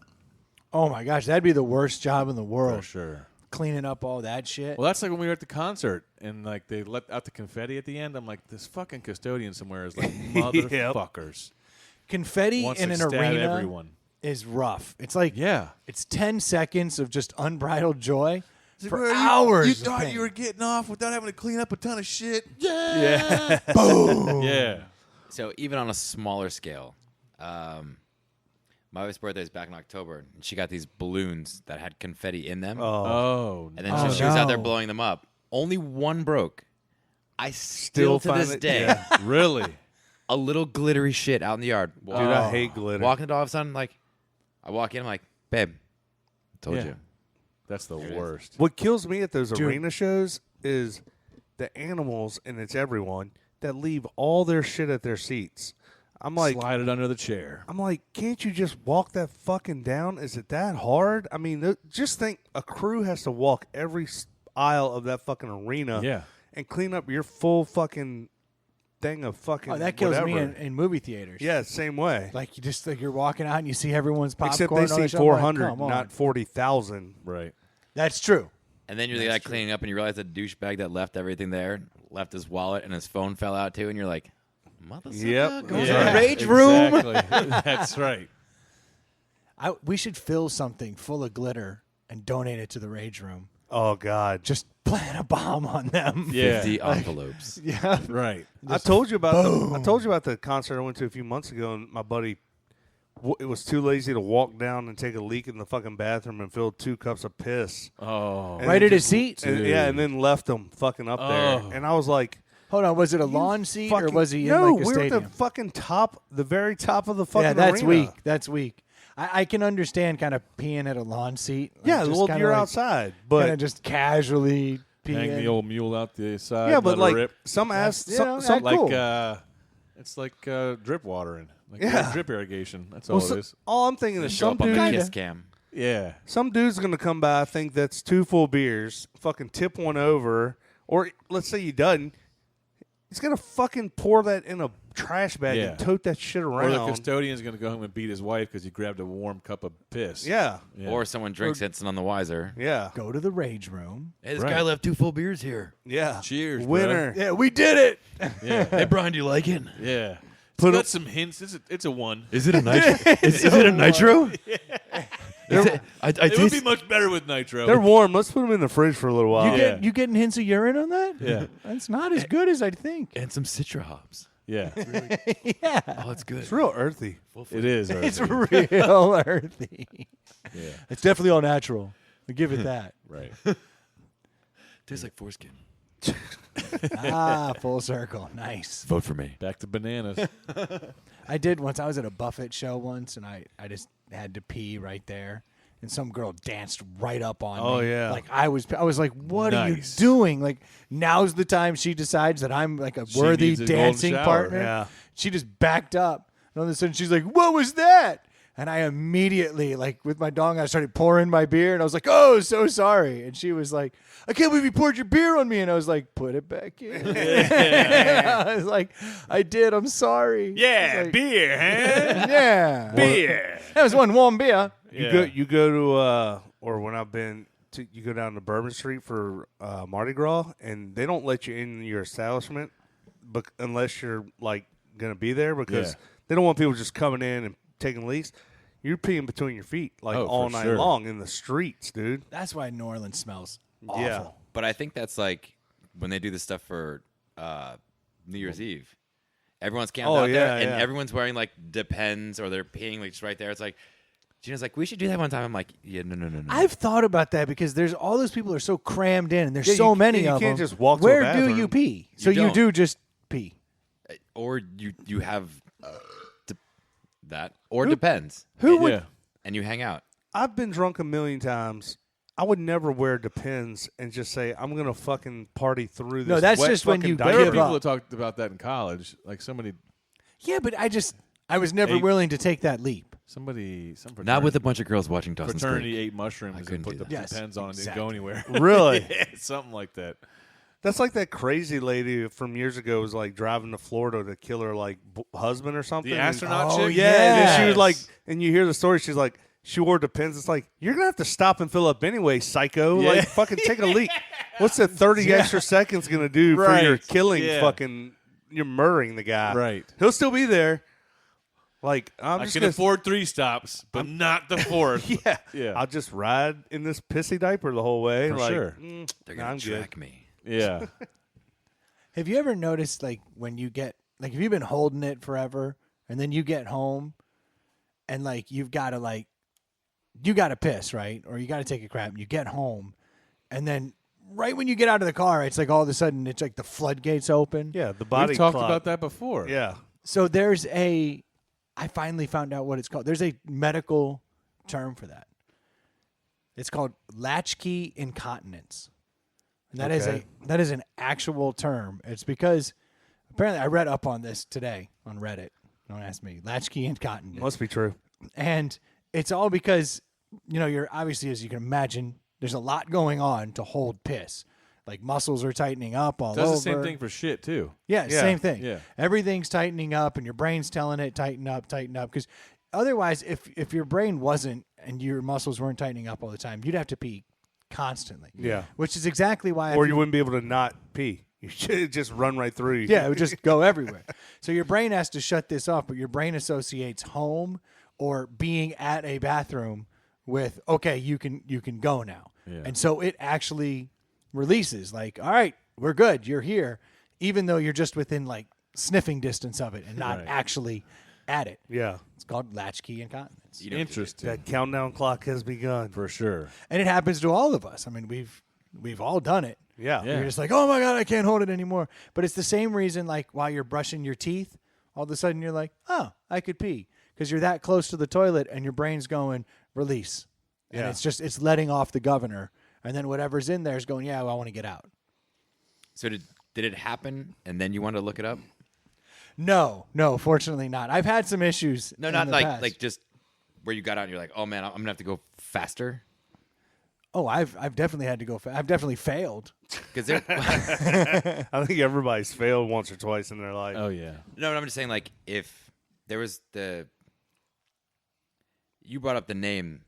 Oh my gosh, that'd be the worst job in the for world. sure. Cleaning up all that shit. Well, that's like when we were at the concert and like they let out the confetti at the end. I'm like, this fucking custodian somewhere is like motherfuckers. Confetti Wants in to an stab arena everyone. is rough. It's like Yeah. it's 10 seconds of just unbridled joy for hours. You of thought pain. you were getting off without having to clean up a ton of shit. yeah. Yeah. So even on a smaller scale, my wife's birthday is back in October, and she got these balloons that had confetti in them. Oh, And then Oh, she was out there no. blowing them up. Only one broke. I still to find this it- day, yeah. really? a little glittery shit out in the yard. Dude, I hate glitter. Walking the dog, all of a sudden, like, I walk in, I'm like, babe, told Yeah. you. That's the it is. worst. What kills me at those Dude. arena shows is the animals, and it's everyone, that leave all their shit at their seats. I'm like, Slide it under the chair. can't you just walk that fucking down? Is it that hard? I mean, just think a crew has to walk every aisle of that fucking arena Yeah. and clean up your full fucking thing of fucking Oh, that kills me whatever. in movie theaters. Yeah, same way. Like you just like you're walking out and you see everyone's popcorn. Except and they all see that shit. I'm like, 400, come on. not 40,000. Right. That's true. And then you're the guy cleaning up, and you realize the douchebag that left everything there left his wallet, and his phone fell out too, and you're like, motherfucker, Yep. go to Yeah, the rage room. Exactly. That's right. We should fill something full of glitter and donate it to the rage room. Oh, God. Just plant a bomb on them. Yeah. 50 envelopes. Yeah. Right. I told you about the concert I went to a few months ago, and my buddy it was too lazy to walk down and take a leak in the fucking bathroom and filled 2 cups of piss. Oh. And Right then at his just- seat? and- yeah, and then left them fucking up there. Oh. And I was like, Hold on, was it a lawn seat or fucking- was he in no, like a we were at stadium? the fucking top, the very top of the fucking Yeah, that's arena. weak. That's weak. I can understand kind of peeing at a lawn seat. Like Yeah, just well, kinda you're like, outside, kind but of just casually peeing. Hang the old mule out the side. yeah, but let her like rip. some ass, you know, some, that- cool. It's like drip watering. Like Yeah. drip irrigation. That's well, all it is. all I'm thinking is Show some up on the dude, kiss cam. Yeah. some dude's gonna come by. I think that's 2 full beers. Fucking tip one over, or let's say he doesn't. He's gonna fucking pour that in a trash bag Yeah. and tote that shit Or the around. custodian's going to go home and beat his wife because he grabbed a warm cup of piss. Yeah, Yeah. Or someone drinks it, it's none the wiser. yeah, Go to the rage room. Hey, this Right. guy left 2 full beers here. yeah. Cheers, bro. winner. Yeah, we did it. Yeah. Hey, Brian, do you like it? Yeah. Put It's a- got some hints. It's a 1. Is it a nitro? is it a nitro? I It would be much better with nitro. They're warm. Let's put them in the fridge for a little while. Yeah. You getting hints of urine on that? Yeah. That's not as good as I think. and some citra hops. Yeah. Yeah. Oh, it's good. It's real earthy. It is. It's Earthy. real earthy. Yeah. It's definitely all natural. We give it that. Right. Tastes like foreskin. Full circle. Nice. Vote for me. Back to bananas. I did once. I was at a Buffett show once, and I just had to pee right there. And some girl danced right up on me. Oh, yeah. Like I was like, "What are you Nice. doing?" Like now's the time she decides that I'm like a She worthy needs a golden dancing shower. partner. Yeah. She just backed up, and all of a sudden she's like, "What was that?" And I immediately, like with my dong, I started pouring my beer, and I was like, "Oh, so sorry." And she was like, "I can't believe you poured your beer on me." And I was like, "Put it back in." I was like, "I did. I'm sorry." I was like, beer, huh? yeah. beer. That was one warm beer. You go to or when I've been to, you go down to Bourbon Street for Mardi Gras, and they don't let you in your establishment, but unless you're like gonna be there because Yeah. they don't want people just coming in and taking leaks. You're peeing between your feet like Oh, all for night sure. long in the streets, dude. That's why New Orleans smells awful. Yeah. But I think that's like when they do this stuff for New Year's Eve. Everyone's camped out there, and yeah. everyone's wearing like Depends, or they're peeing like just right there. It's like Gina's like, we should do that one time. I'm like, yeah, no. I've thought about that because there's all those people are so crammed in, and there's Yeah, so you- many you of can't them. just walk to a Where do bathroom. you pee? So you don't. do just pee. Or you have that, or Depends, Who would? Yeah. and you hang out. I've been drunk a million times. I would never wear Depends and just say I'm gonna fucking party through this. No, that's wet just when fucking you There diaper. were give people up. that talked about that in college. Like somebody. Yeah, but I was never Hey. willing to take that leap. Somebody, some fraternity, Not with a bunch of girls watching Dawson's fraternity Creek. ate mushrooms and couldn't put do the that. Yes, pens on and didn't exactly. go anywhere. Really? Yeah, something like that. That's like that crazy lady from years ago was like driving to Florida to kill her like husband or something. The And- astronaut Oh, chick? Yeah, and then she was Yes. like, and you hear the story. She's like, she wore Depends. It's like you're gonna have to stop and fill up anyway, psycho. Yeah. Like fucking take a leak. What's the 30 extra seconds gonna do for your Right. killing? Yeah. Fucking, you're murdering the guy. Right. He'll still be there. Like I'm I just can gonna afford 3 stops, but not the 4th. Yeah, Yeah. I'll just ride in this pissy diaper the whole way. For like, sure. They're nah, gonna I'm good. track me. Yeah. Have you ever noticed, like, when you get, like, if you've been holding it forever and then you get home and, like, you got to piss, right? Or you got to take a crap and you get home and then right when you get out of the car, it's like all of a sudden it's like the floodgates open. Yeah, the body We've talked clock. about that before. Yeah, So I finally found out what it's called. There's a medical term for that. It's called latchkey incontinence. And Okay. that is an actual term. It's because apparently I read up on this today on Reddit. Don't ask me. Latchkey incontinence. must be true. And it's all because, you're obviously, as you can imagine, there's a lot going on to hold piss. Like muscles are tightening up all Does over. the same thing for shit, too. Yeah, Yeah. same thing. Yeah. Everything's tightening up, and your brain's telling it tighten up. Because otherwise, if your brain wasn't and your muscles weren't tightening up all the time, you'd have to pee constantly. Yeah. Which is exactly why. Or you wouldn't be able to not pee. You should just run right through. Yeah, it would just go everywhere. So your brain has to shut this off, but your brain associates home or being at a bathroom with okay, you can go now. Yeah. And so it actually releases like, all right, we're good, you're here, even though you're just within like sniffing distance of it and not Right. actually at it. Yeah. It's called latchkey incontinence. Interesting. That countdown clock has begun. For sure. And it happens to all of us. I mean, we've all done it. Yeah. Yeah. You're just like, oh my God, I can't hold it anymore. But it's the same reason, like while you're brushing your teeth, all of a sudden you're like, oh, I could pee. Because you're that close to the toilet and your brain's going, release. And Yeah. it's letting off the governor. And then whatever's in there is going, yeah, well, I want to get out. So did it happen and then you wanted to look it up? No, fortunately not. I've had some issues. No, in not the like past. like just where you got out and you're like, oh man, I'm gonna have to go faster. Oh, I've definitely had to go. I've definitely failed. Because there, I think everybody's failed once or twice in their life. Oh, yeah. no, I'm just saying like if there was you brought up the name,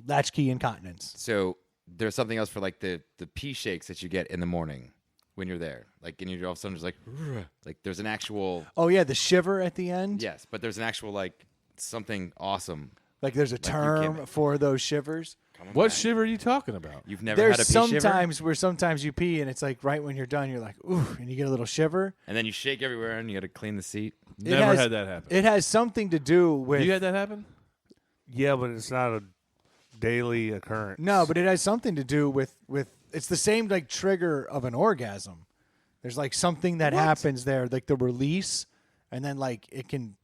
Latchkey incontinence. so there's something else for like the pee shakes that you get in the morning when you're there, like and you're all of a sudden just like there's an actual Oh yeah, the shiver at the end. yes, but there's an actual like something awesome. Like there's a you term can- for those shivers. coming What back. shiver are you talking about? You've never There's had a pee shiver, sometimes where sometimes you pee and it's like right when you're done, you're like, ooh, and you get a little shiver. and then you shake everywhere and you got to clean the seat. It Never has- had that happen. It has something to do with You had that happen? Yeah, but it's not a daily occurrence. no, but it has something to do with it's the same like trigger of an orgasm. There's like something that happens there, like the release, and then like it can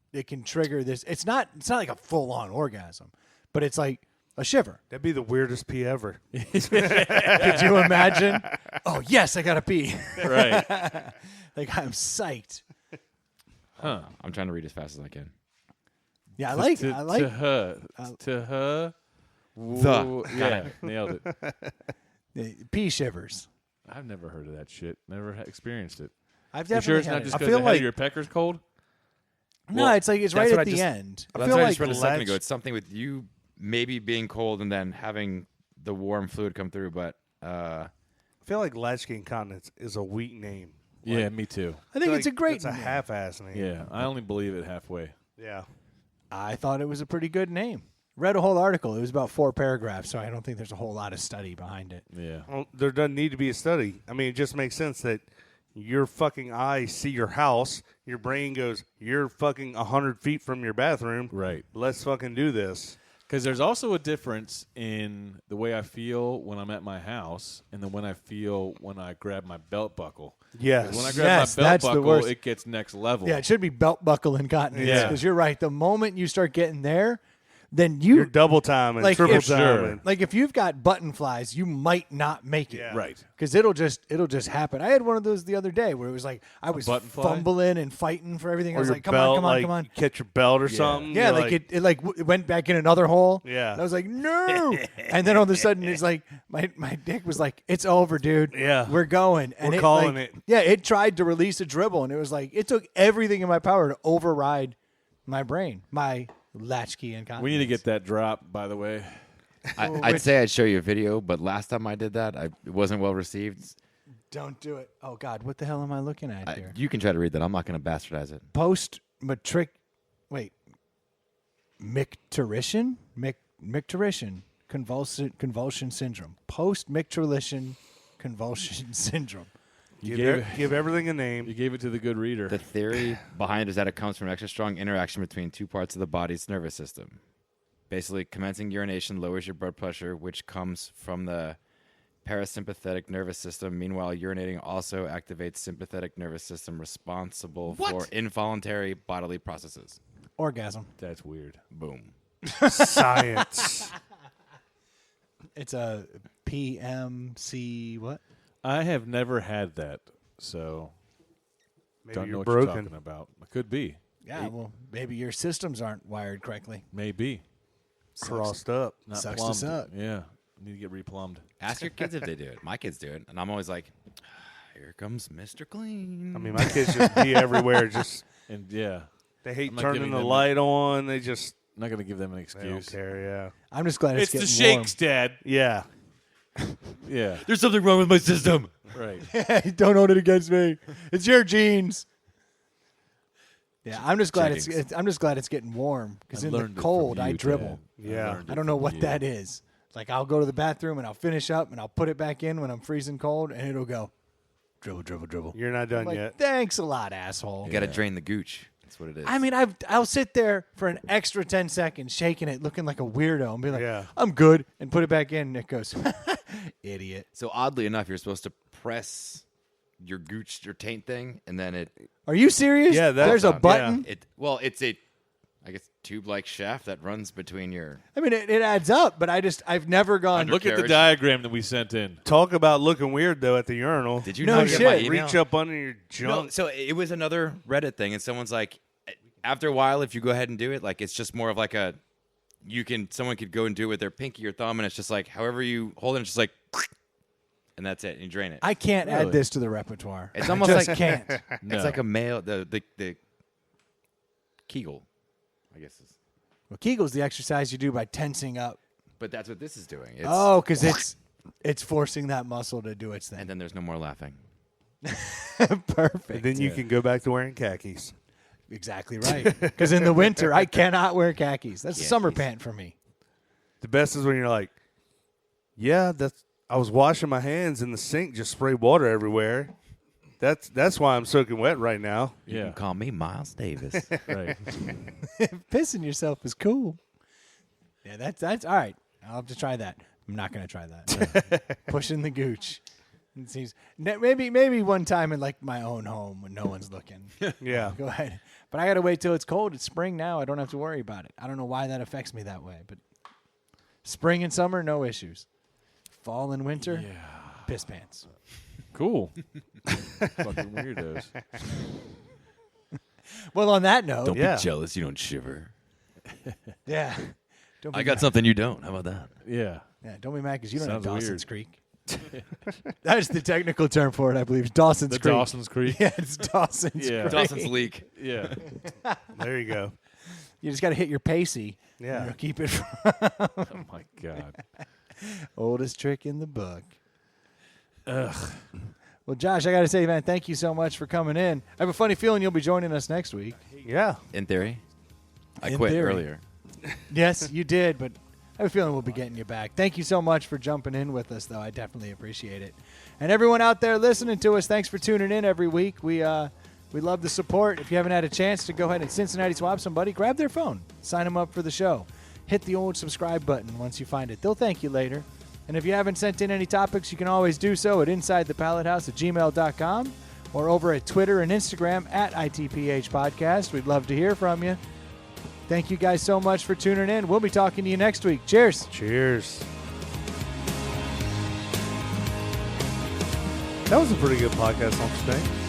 trigger this. It's not like a full on orgasm, but it's like a shiver. That'd be the weirdest pee ever. Could you imagine? Oh yes, I gotta pee. Right. Like I'm psyched. Huh. I'm trying to read as fast as I can. Yeah, I like to, I like to her. To her. The. Woo- Yeah, nailed it. pee shivers. I've never heard of that shit. Never experienced it. I've You sure definitely it's had not it. just I because feel like- your peckers cold? No, Well, it's like it's that's right what at I the just- end. I That's feel what I like just read a second ago. latch- It's something with you maybe being cold and then having the warm fluid come through, but I feel like latchkey incontinence is a weak name. Yeah, me too. I think it's a Like, great It's a name. half-ass name. Yeah, I only believe it halfway. Yeah. I thought it was a pretty good name. Read a whole article. It was about 4 paragraphs, so I don't think there's a whole lot of study behind it. Yeah. Well, there doesn't need to be a study. I mean, it just makes sense that your fucking eyes see your house. Your brain goes, you're fucking 100 feet from your bathroom. Right. Let's fucking do this. Because there's also a difference in the way I feel when I'm at my house and the when I feel when I grab my belt buckle. Yes. When I grab Yes, my belt that's the buckle, worst. it gets next level. Yeah, it should be belt buckle incontinence Yeah. because you're right. The moment you start getting there, then You're double timing, like, triple if- timing. like if you've got button flies, you might not make it. Yeah. Right. Because it'll just happen. I had one of those the other day where it was like I was button fly? fumbling and fighting for everything. I Or was your like, come belt, on, like, come on. you catch your belt or something. Yeah, you're like it went back in another hole. Yeah. And I was like, no. And then all of a sudden it's like my dick was like, it's over, dude. Yeah. We're going. And We're calling like, it. Yeah, it tried to release a dribble and it was like it took everything in my power to override my brain, my latchkey incontinence. We need to get that drop, by the way. I'd say I'd show you a video, but last time I did that, it wasn't well received. Don't do it. Oh God, what the hell am I looking at here? You can try to read that. I'm not going to bastardize it. Micturition? Micturition convulsion syndrome. Post-micturition convulsion syndrome. give everything a name. You gave it to the good reader. The theory behind it is that it comes from an extra strong interaction between two parts of the body's nervous system. Basically, commencing urination lowers your blood pressure, which comes from the parasympathetic nervous system. Meanwhile, urinating also activates sympathetic nervous system responsible for involuntary bodily processes. Orgasm. That's weird. Boom. Science. It's a PMC what? I have never had that, so Maybe don't know you're what broken. you're talking about. It could be. Yeah, well, maybe your systems aren't wired correctly. Maybe. Crossed up. Not Sucks to plumbed. suck. Yeah. Need to get replumbed. Ask your kids if they do it. My kids do it, and I'm always like, "Here comes Mr. Clean." I mean, my kids just pee everywhere. Just And yeah, they hate I'm not turning giving the them light on. They just I'm not going to give them an they excuse. don't care. I'm just glad it's, It's the getting shakes, Dad. Yeah. Yeah. There's something wrong with my system. Right. warm. Don't hold it against me. It's your genes. Yeah, I'm just glad Checkings. I'm just glad it's getting warm because I in the learned it from cold you, I dribble. Dad. Yeah. learned I it don't know from what you. that is. Like I'll go to the bathroom and I'll finish up and I'll put it back in when I'm freezing cold and it'll go dribble, dribble, dribble. You're not done Like, yet. thanks a lot, asshole. You got to drain the gooch. That's what it is. I mean, I'll sit there for an extra 10 seconds shaking it, looking like a weirdo, and be like, Yeah. I'm good, and put it back in, and it goes, idiot. so oddly enough, you're supposed to press your gooch, your taint thing, and then it Are you serious? Yeah, that's There's a awesome. button. it's a, I guess, tube-like shaft that runs between your. I mean, it adds up, but I've never gone. Look at the Undercarriage. diagram that we sent in. Talk about looking weird though at the urinal. Did you No not get shit. my email? Reach up under your No, junk. so it was another Reddit thing, and someone's like, after a while, if you go ahead and do it, like it's just more of like a, someone could go and do it with their pinky or thumb, and it's just like however you hold it, it's just like, and that's it, and you drain it. I can't Really? add this to the repertoire. It's almost just like can't. No. It's like a male, the Kegel, I guess. Well, Kegel's the exercise you do by tensing up. But that's what this is doing. It's, Oh, because it's forcing that muscle to do its thing. and then there's no more laughing. Perfect. And then you can go back to wearing khakis. Exactly right. Because in the winter, I cannot wear khakis. That's a summer Khakis. pant for me. The best is when you're like, yeah, I was washing my hands in the sink, just spray water everywhere. That's why I'm soaking wet right now. You Yeah. can call me Miles Davis. Right. Pissing yourself is cool. Yeah, that's all right. I'll have to try that. I'm not going to try that. Pushing the gooch. It seems maybe one time in like my own home when no one's looking. Yeah. Go ahead. But I got to wait till it's cold. It's spring now. I don't have to worry about it. I don't know why that affects me that way, but spring and summer, no issues. Fall and winter, piss pants. Cool. Fucking weirdos. Well, on that note, Don't Yeah. be jealous. You don't shiver. yeah. Don't be I got mad. something you don't. How about that? Yeah. Yeah, don't be mad because you don't have Sounds Dawson's weird. Creek. That's the technical term for it, I believe. Dawson's The Creek. Dawson's Creek. Yeah, it's Dawson's Yeah. Creek. Dawson's Leak. Yeah. There you go. You just got to hit your pacey. Yeah. And you'll keep it from Oh my God. oldest trick in the book. Ugh. Well, Josh, I got to say, man, thank you so much for coming in. I have a funny feeling you'll be joining us next week. Yeah. In theory. I In quit theory. earlier. Yes, you did, but I have a feeling we'll be getting you back. Thank you so much for jumping in with us, though. I definitely appreciate it. And everyone out there listening to us, thanks for tuning in every week. We love the support. If you haven't had a chance to go ahead and Cincinnati swap somebody, grab their phone, sign them up for the show. Hit the old subscribe button once you find it. They'll thank you later. And if you haven't sent in any topics, you can always do so at insidethepallethouse@gmail.com or over at Twitter and Instagram at ITPH Podcast. We'd love to hear from you. Thank you guys so much for tuning in. We'll be talking to you next week. Cheers. Cheers. That was a pretty good podcast, don't you think?